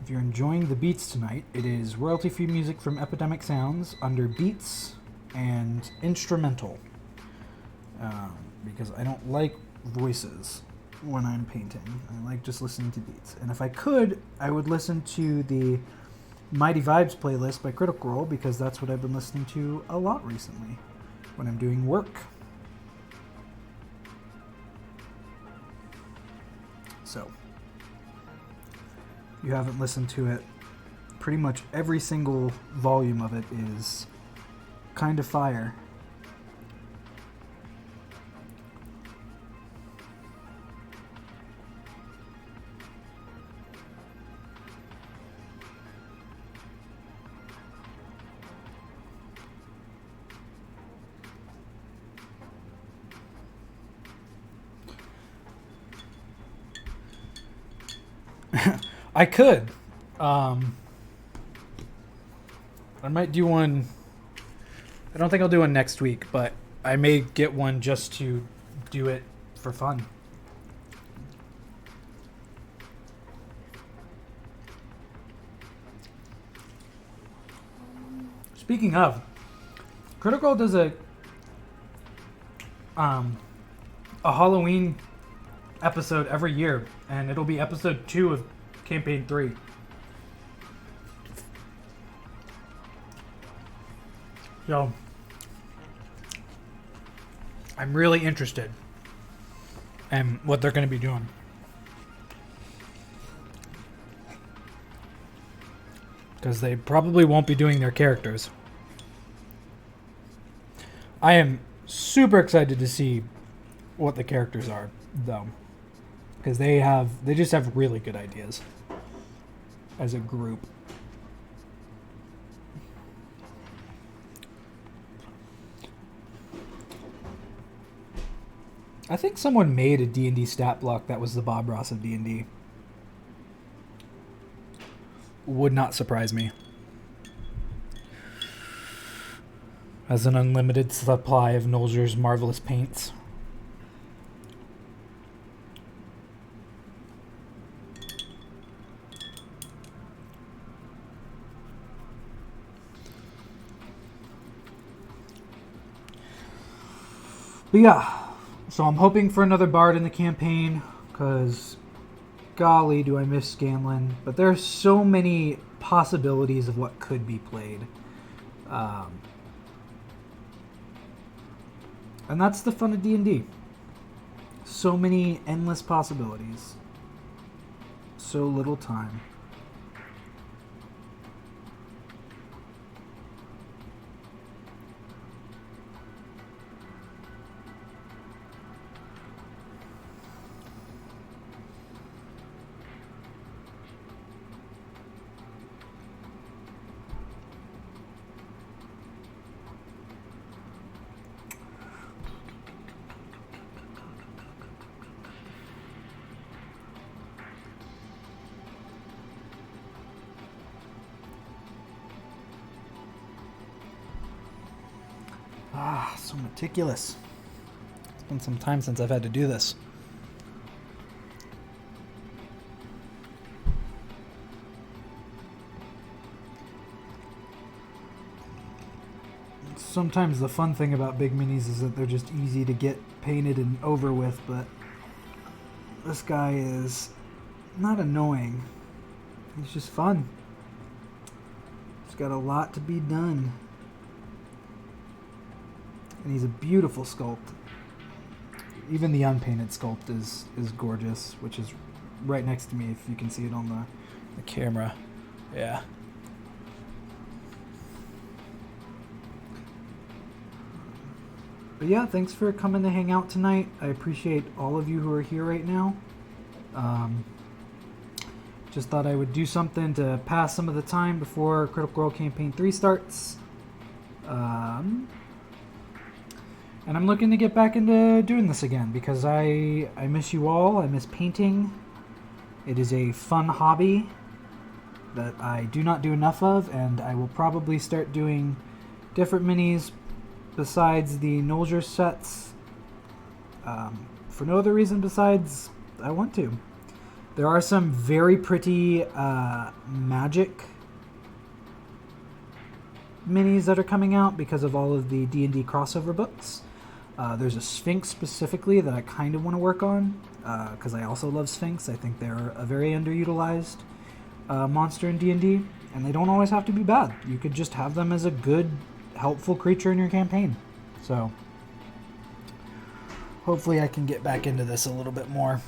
If you're enjoying the beats tonight, it is royalty-free music from Epidemic Sounds under Beats and Instrumental. Because I don't like voices when I'm painting. I like just listening to beats. And if I could, I would listen to the Mighty Vibes playlist by Critical Role, because that's what I've been listening to a lot recently when I'm doing work. So, if you haven't listened to it, pretty much every single volume of it is kind of fire. I could. I might do one. I don't think I'll do one next week, but I may get one just to do it for fun. Speaking of, Critical does a Halloween episode every year, and it'll be episode 2 of Campaign 3. So, I'm really interested in what they're going to be doing. because they probably won't be doing their characters. I am super excited to see what the characters are, though, because they just have really good ideas as a group. I think someone made a D&D stat block that was the Bob Ross of D&D. Would not surprise me. Has an unlimited supply of Nolger's marvelous paints. But yeah, so I'm hoping for another bard in the campaign, because golly, do I miss Scanlan. But there are so many possibilities of what could be played. And that's the fun of D&D. So many endless possibilities. So little time. So meticulous. It's been some time since I've had to do this. Sometimes the fun thing about big minis is that they're just easy to get painted and over with, but this guy is not annoying. He's just fun. He's got a lot to be done. And he's a beautiful sculpt. Even the unpainted sculpt is gorgeous, which is right next to me if you can see it on the camera. Yeah. But yeah, thanks for coming to hang out tonight. I appreciate all of you who are here right now. Just thought I would do something to pass some of the time before Critical Role Campaign 3 starts. And I'm looking to get back into doing this again because I miss you all. I miss painting. It is a fun hobby that I do not do enough of, and I will probably start doing different minis besides the Nolger sets for no other reason besides I want to. There are some very pretty magic minis that are coming out because of all of the D&D crossover books. There's a Sphinx specifically that I kind of want to work on because I also love Sphinx. I think they're a very underutilized monster in D&D, and they don't always have to be bad. You could just have them as a good, helpful creature in your campaign. So hopefully I can get back into this a little bit more.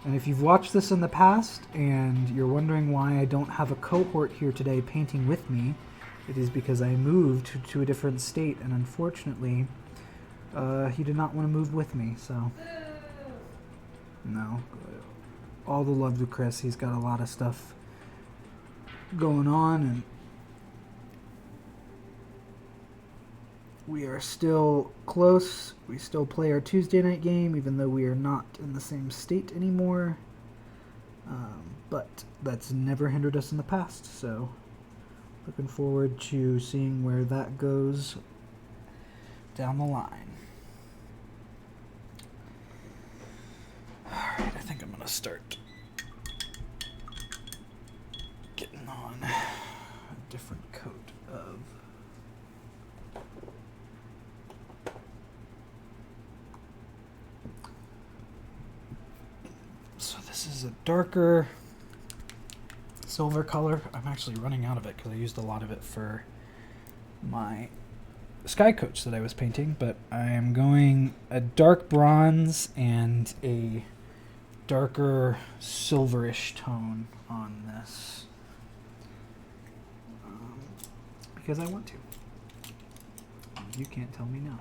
And if you've watched this in the past and you're wondering why I don't have a cohort here today painting with me, it is because I moved to a different state, and unfortunately, he did not want to move with me, so... No. All the love to Chris. He's got a lot of stuff going on, and we are still close. We still play our Tuesday night game, even though we are not in the same state anymore. But that's never hindered us in the past, so looking forward to seeing where that goes down the line. Alright, I think I'm going to start getting on a different coat of... So this is a darker silver color. I'm actually running out of it because I used a lot of it for my sky coach that I was painting, but I am going a dark bronze and a darker silverish tone on this because I want to. You can't tell me no.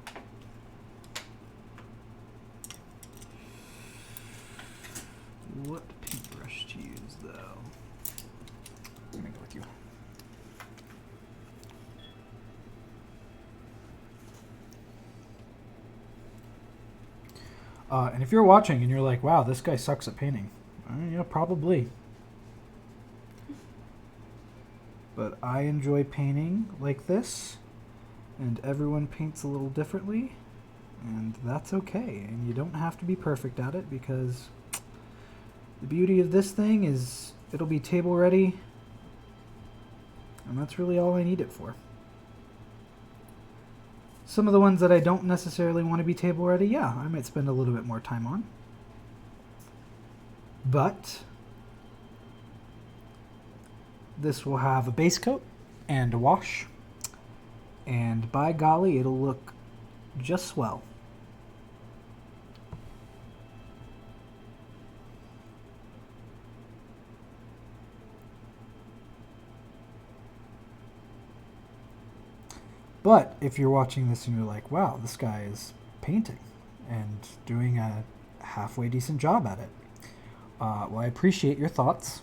What paintbrush to use, though? I'm gonna go with you. And if you're watching and you're like, wow, this guy sucks at painting, yeah, probably. But I enjoy painting like this, and everyone paints a little differently, and that's okay. And you don't have to be perfect at it, because the beauty of this thing is it'll be table ready, and that's really all I need it for. Some of the ones that I don't necessarily want to be table ready, yeah, I might spend a little bit more time on. But this will have a base coat and a wash, and by golly, it'll look just swell. But if you're watching this and you're like, wow, this guy is painting and doing a halfway decent job at it, well, I appreciate your thoughts.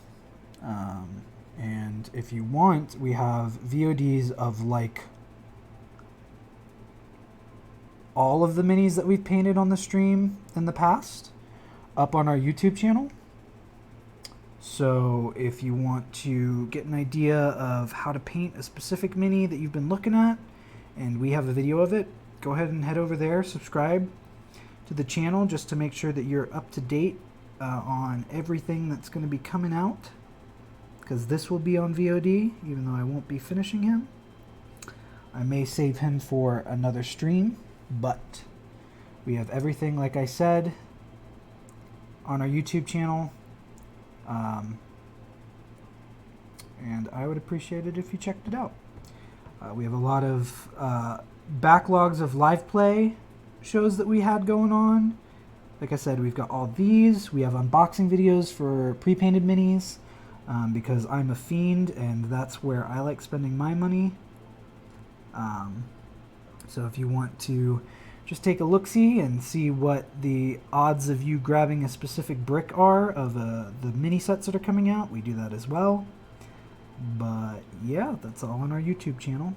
And if you want, we have VODs of like all of the minis that we've painted on the stream in the past up on our YouTube channel. So if you want to get an idea of how to paint a specific mini that you've been looking at, and we have a video of it, go ahead and head over there, subscribe to the channel just to make sure that you're up to date on everything that's going to be coming out, because this will be on VOD, even though I won't be finishing him. I may save him for another stream, but we have everything, like I said, on our YouTube channel. And I would appreciate it if you checked it out. We have a lot of backlogs of live play shows that we had going on. Like I said, we've got all these. We have unboxing videos for pre-painted minis because I'm a fiend and that's where I like spending my money. So if you want to just take a look-see and see what the odds of you grabbing a specific brick are of the mini sets that are coming out, we do that as well. But yeah, that's all on our YouTube channel.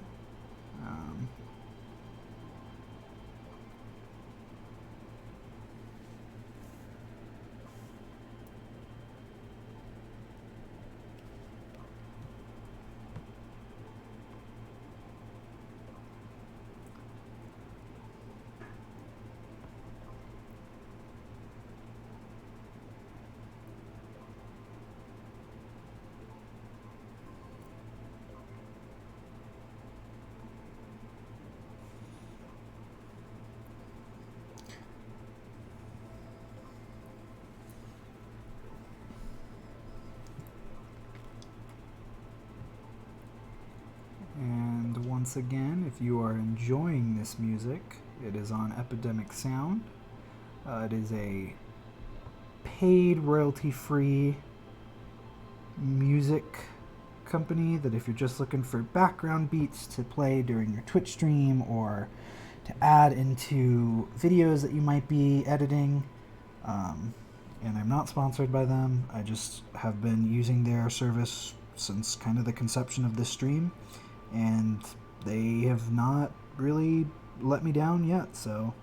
And once again, if you are enjoying this music, it is on Epidemic Sound. It is a paid royalty-free music company that if you're just looking for background beats to play during your Twitch stream or to add into videos that you might be editing, and I'm not sponsored by them, I just have been using their service since kind of the conception of this stream, and they have not really let me down yet, so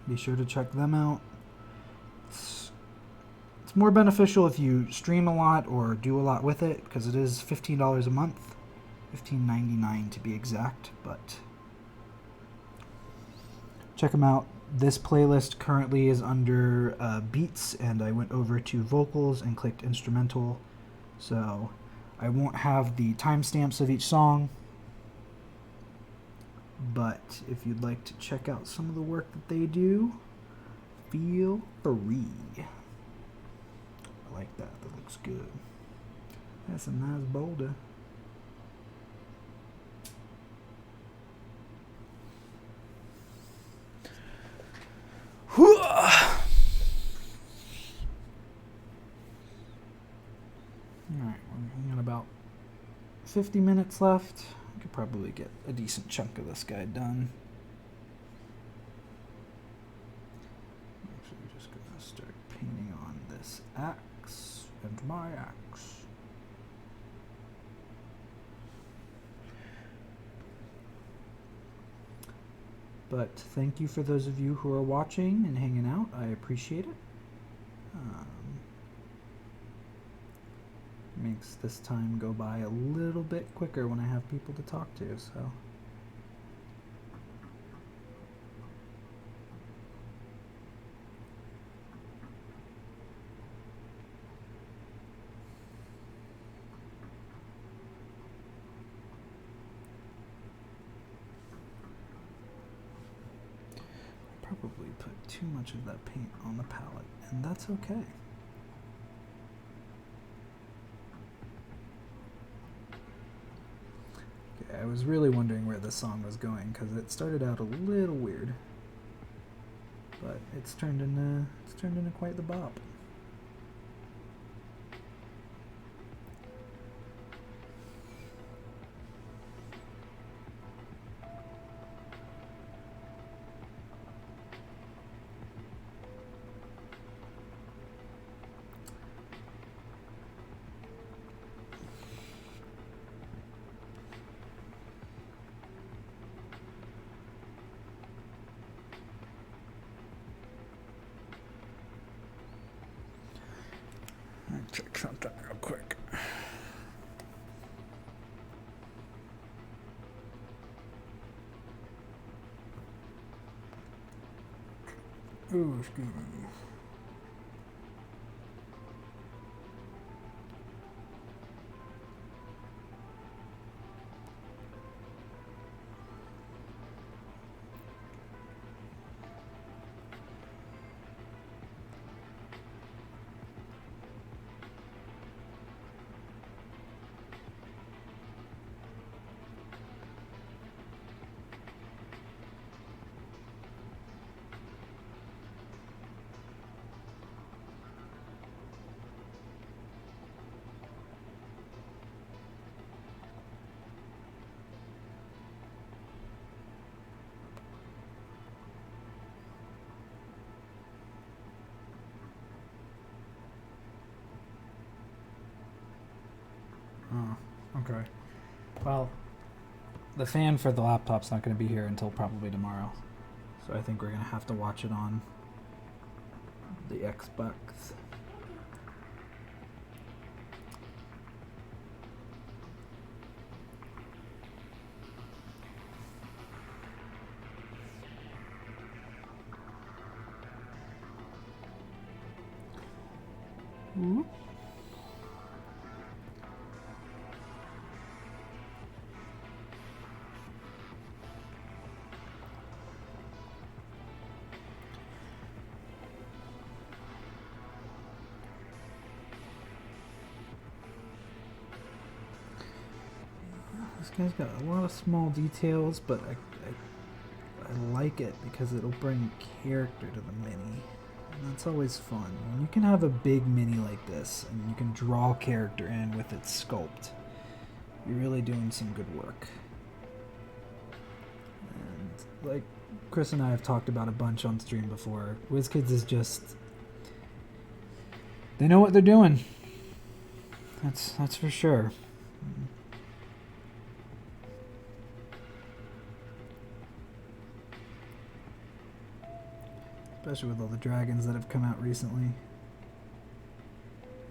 be sure to check them out. It's more beneficial if you stream a lot or do a lot with it, because it is $15 a month, $15.99 to be exact, but check them out. This playlist currently is under beats, and I went over to vocals and clicked instrumental, so I won't have the timestamps of each song, but if you'd like to check out some of the work that they do, feel free. I like that. That looks good. That's a nice boulder. Alright, we got about 50 minutes left. I could probably get a decent chunk of this guy done. Actually, I'm just gonna start painting on this axe and my axe. But thank you for those of you who are watching and hanging out. I appreciate it. Makes this time go by a little bit quicker when I have people to talk to, so. Probably put too much of that paint on the palette, and that's okay. Okay, I was really wondering where this song was going because it started out a little weird, but it's turned into quite the bop. Check something real quick. Ooh, excuse me. Oh, okay. Well, the fan for the laptop's not going to be here until probably tomorrow. So I think we're going to have to watch it on the Xbox. Ooh. This guy's got a lot of small details, but I like it because it'll bring character to the mini. And that's always fun. When you can have a big mini like this and you can draw character in with its sculpt, you're really doing some good work. And like Chris and I have talked about a bunch on stream before, WizKids is just... they know what they're doing. That's for sure. Especially with all the dragons that have come out recently.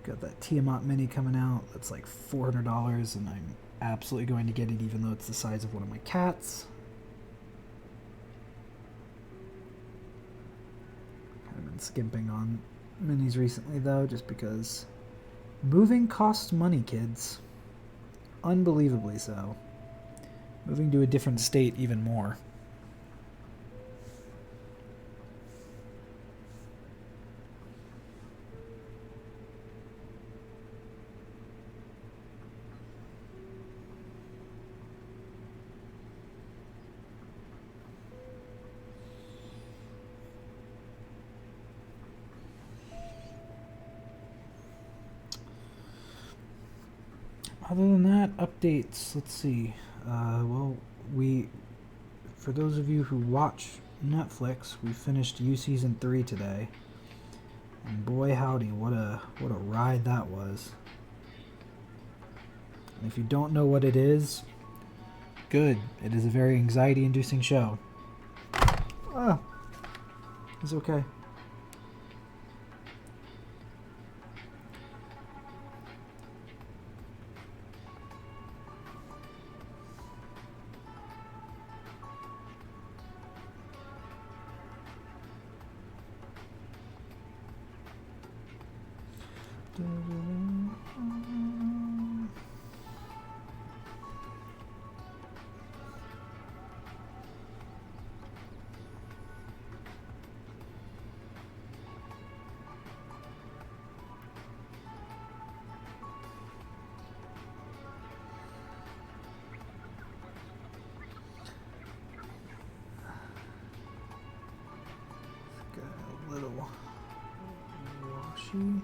Got that Tiamat mini coming out. That's like $400, and I'm absolutely going to get it even though it's the size of one of my cats. I've been skimping on minis recently though, just because moving costs money, kids. Unbelievably so. Moving to a different state even more. Other than that, updates. Let's see. Well, for those of you who watch Netflix, we finished U Season 3 today. And boy howdy, what a ride that was. And if you don't know what it is, good. It is a very anxiety-inducing show. Ah, it's okay. Little washy.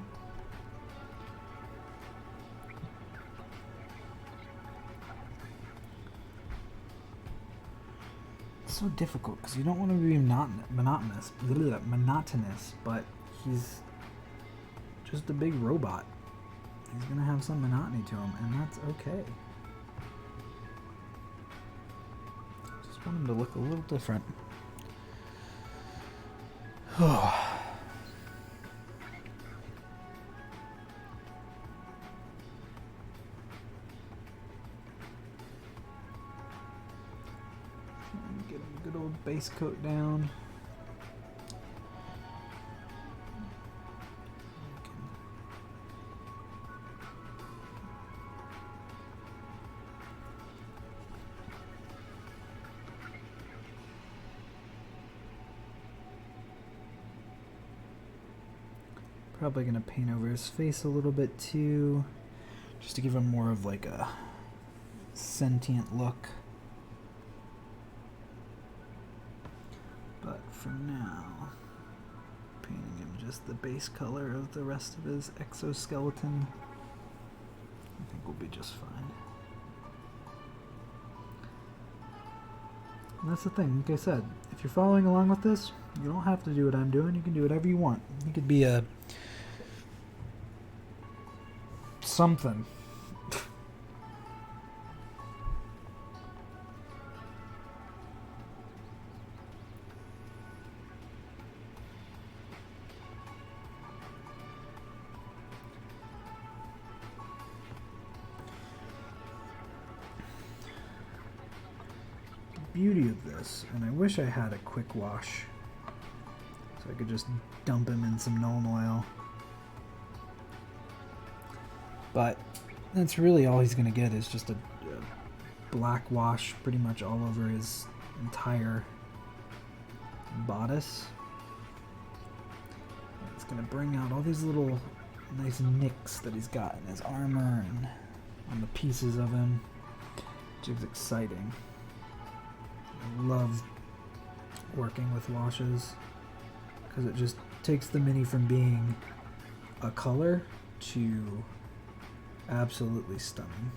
It's so difficult because you don't want to be monotonous, but he's just a big robot. He's gonna have some monotony to him, and that's okay. Just want him to look a little different. Get a good old base coat down. Probably gonna paint over his face a little bit too, just to give him more of like a sentient look. But for now, painting him just the base color of the rest of his exoskeleton, I think we'll be just fine. And that's the thing, like I said, if you're following along with this, you don't have to do what I'm doing, you can do whatever you want. You could be a something. The beauty of this, and I wish I had a quick wash so I could just dump him in some Nuln Oil. But that's really all he's going to get is just a black wash pretty much all over his entire bodice. And it's going to bring out all these little nice nicks that he's got in his armor and on the pieces of him, which is exciting. I love working with washes because it just takes the mini from being a color to absolutely stunning.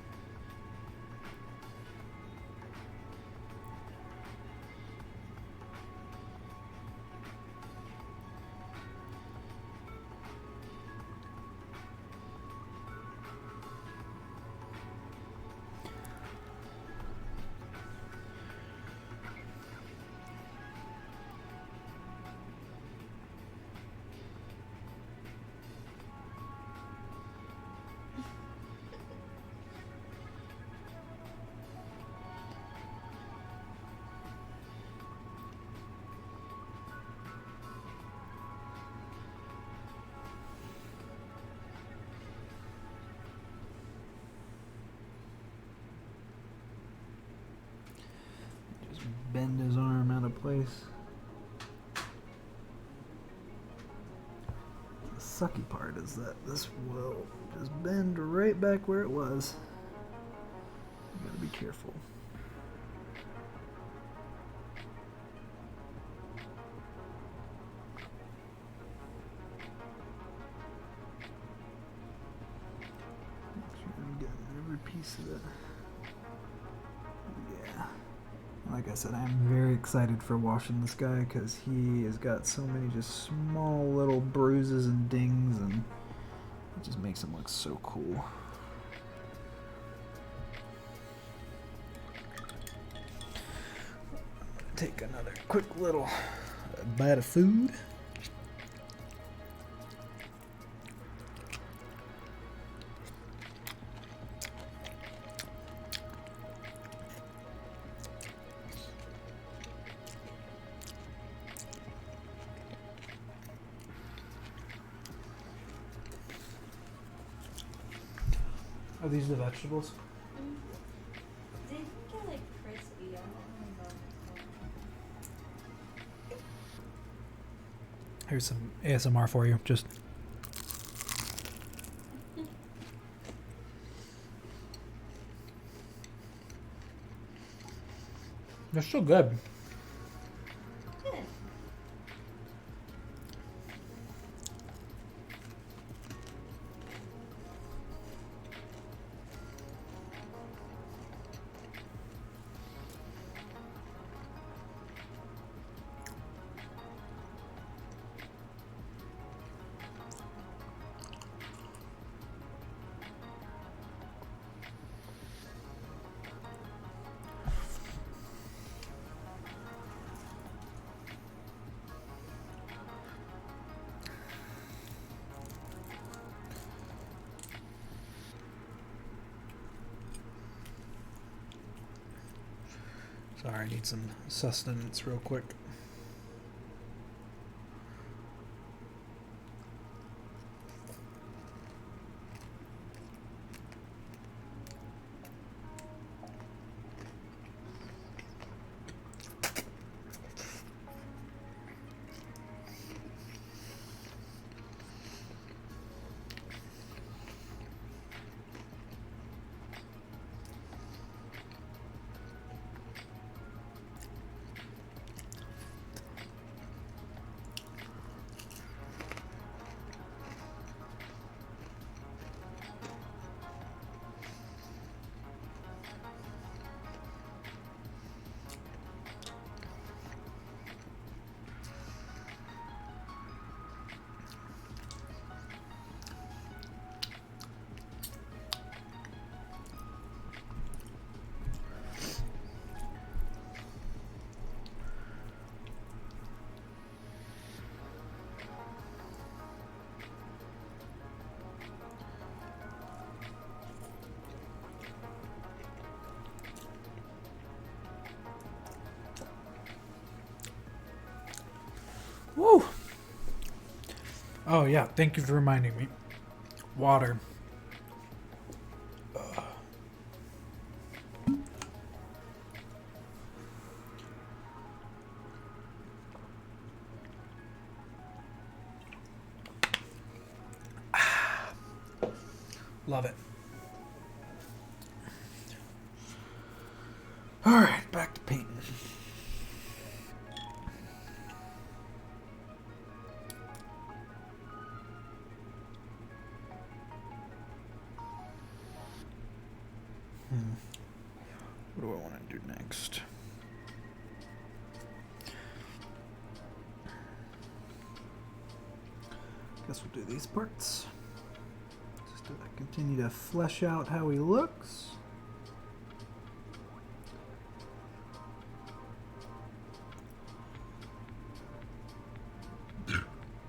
Bend his arm out of place. The sucky part is that this will just bend right back where it was. You gotta be careful. Make sure I'm getting every piece piece of it. Yeah. Like I said, I'm very excited for washing this guy because he has got so many just small little bruises and dings, and it just makes him look so cool. Take another quick little bite of food. Are these the vegetables? They didn't get like crispy. I don't remember. Here's some ASMR for you. Just. They're still good. Good. Sorry, I need some sustenance real quick. Woo! Oh, yeah. Thank you for reminding me. Water. Love it. All right, back to painting. What do I want to do next? Guess we'll do these parts. Just to continue to flesh out how he looks.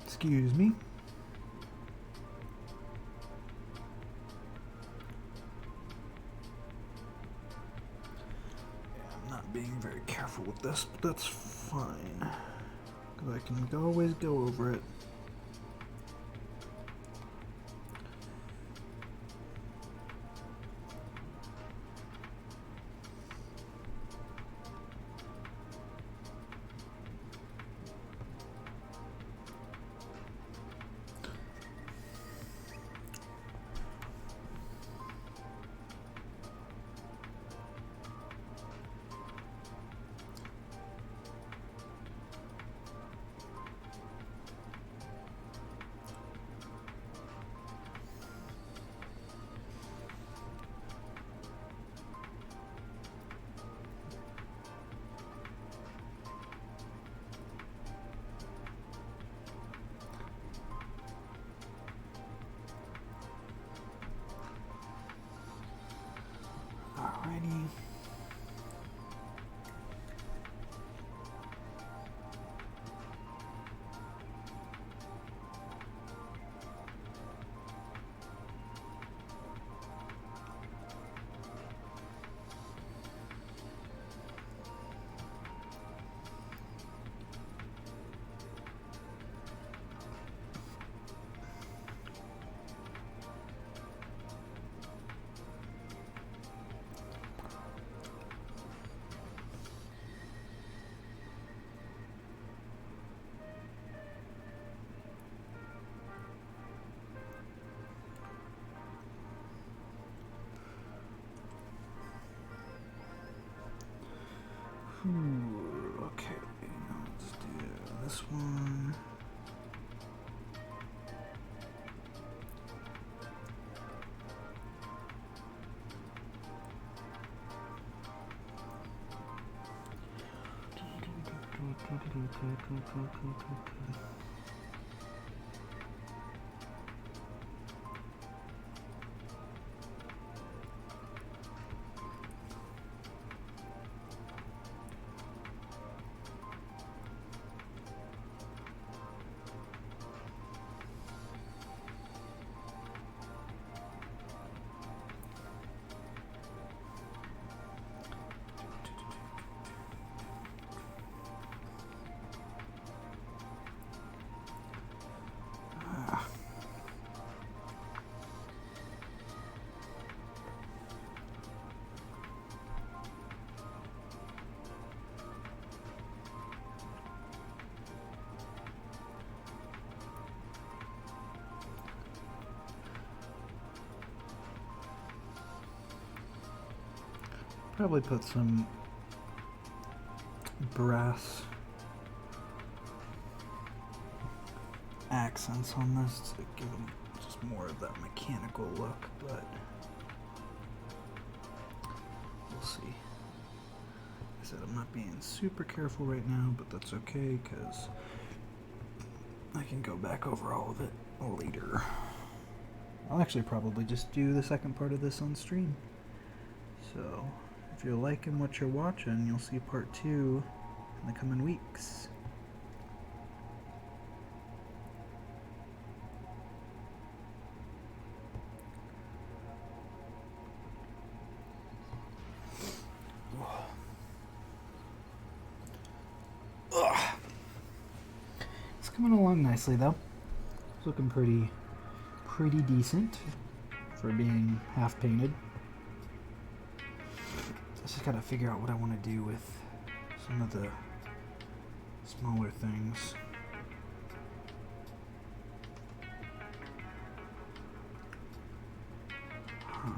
Excuse me. I'm not being very careful with this, but that's fine. Because I can always go over it. this one. Probably put some brass accents on this to give them just more of that mechanical look, but we'll see. Like I said, I'm not being super careful right now, but that's okay because I can go back over all of it later. I'll actually probably just do the second part of this on stream. So if you're liking what you're watching, you'll see part 2 in the coming weeks. It's coming along nicely though. It's looking pretty decent for being half painted. I just gotta figure out what I want to do with some of the smaller things. Huh.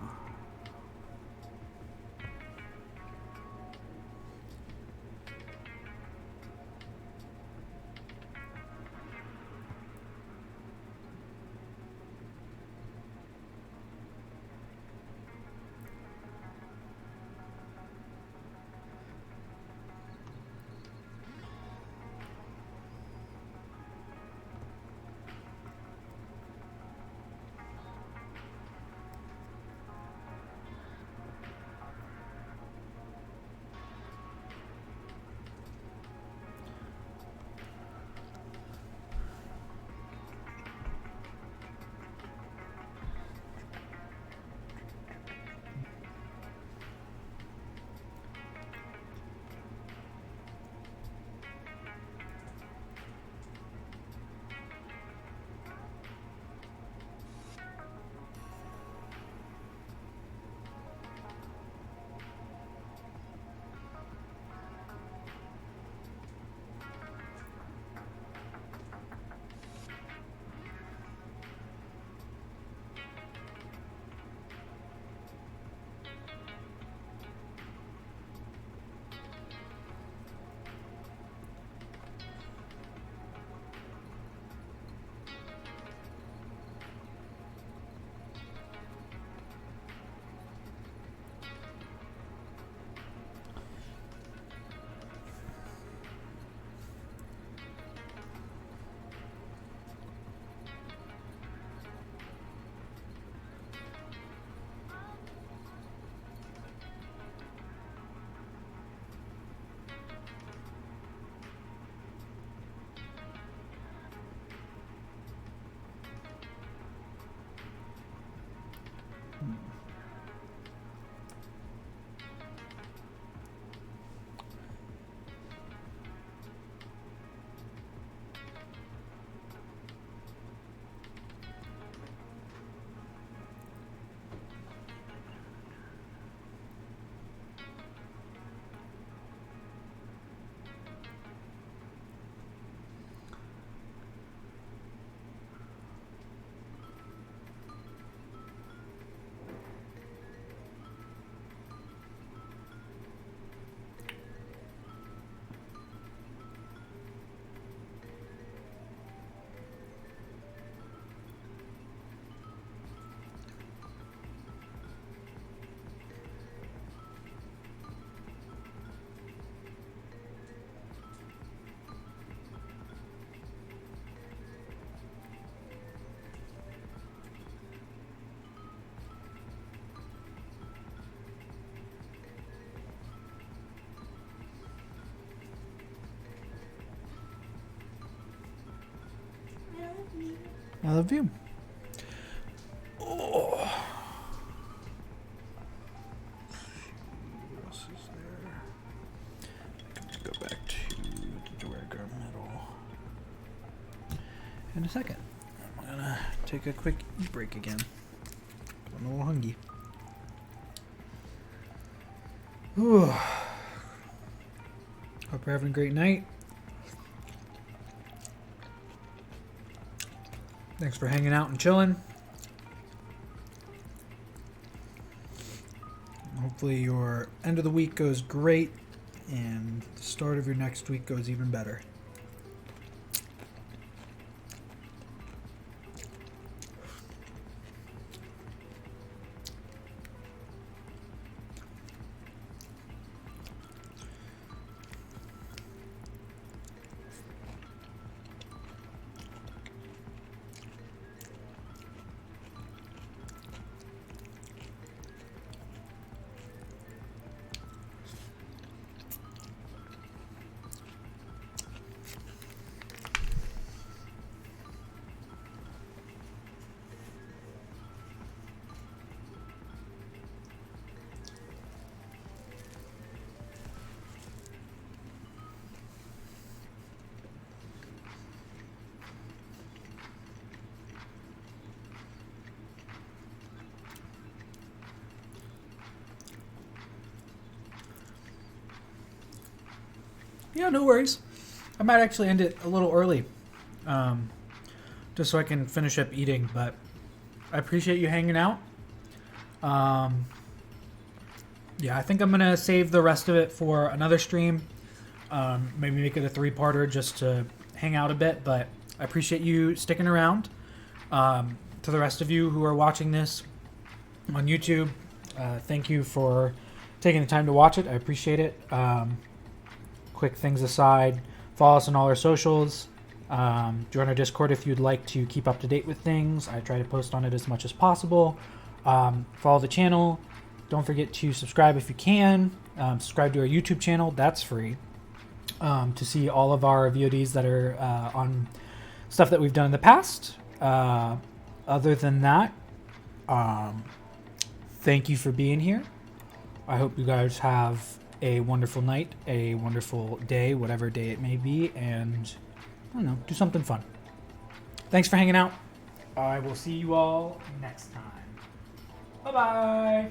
I love you. Oh. What else is there? Let's go back to the Dwargar Metal in a second. I'm gonna take a quick eat break again. I'm a little hungry. Ooh. Hope you're having a great night. Thanks for hanging out and chilling. Hopefully your end of the week goes great and the start of your next week goes even better. Yeah, no worries. I might actually end it a little early, just so I can finish up eating, but I appreciate you hanging out. Yeah, I think I'm going to save the rest of it for another stream. Maybe make it a 3-parter just to hang out a bit, but I appreciate you sticking around. To the rest of you who are watching this on YouTube, thank you for taking the time to watch it. I appreciate it. Quick things aside, follow us on all our socials. Join our Discord if you'd like to keep up to date with things. I try to post on it as much as possible. Follow the channel. Don't forget to subscribe if you can. Subscribe to our YouTube channel. That's free. To see all of our VODs that are on stuff that we've done in the past. Other than that, thank you for being here. I hope you guys have a wonderful night, a wonderful day, whatever day it may be, and I don't know, do something fun. Thanks for hanging out. I will see you all next time. Bye-bye.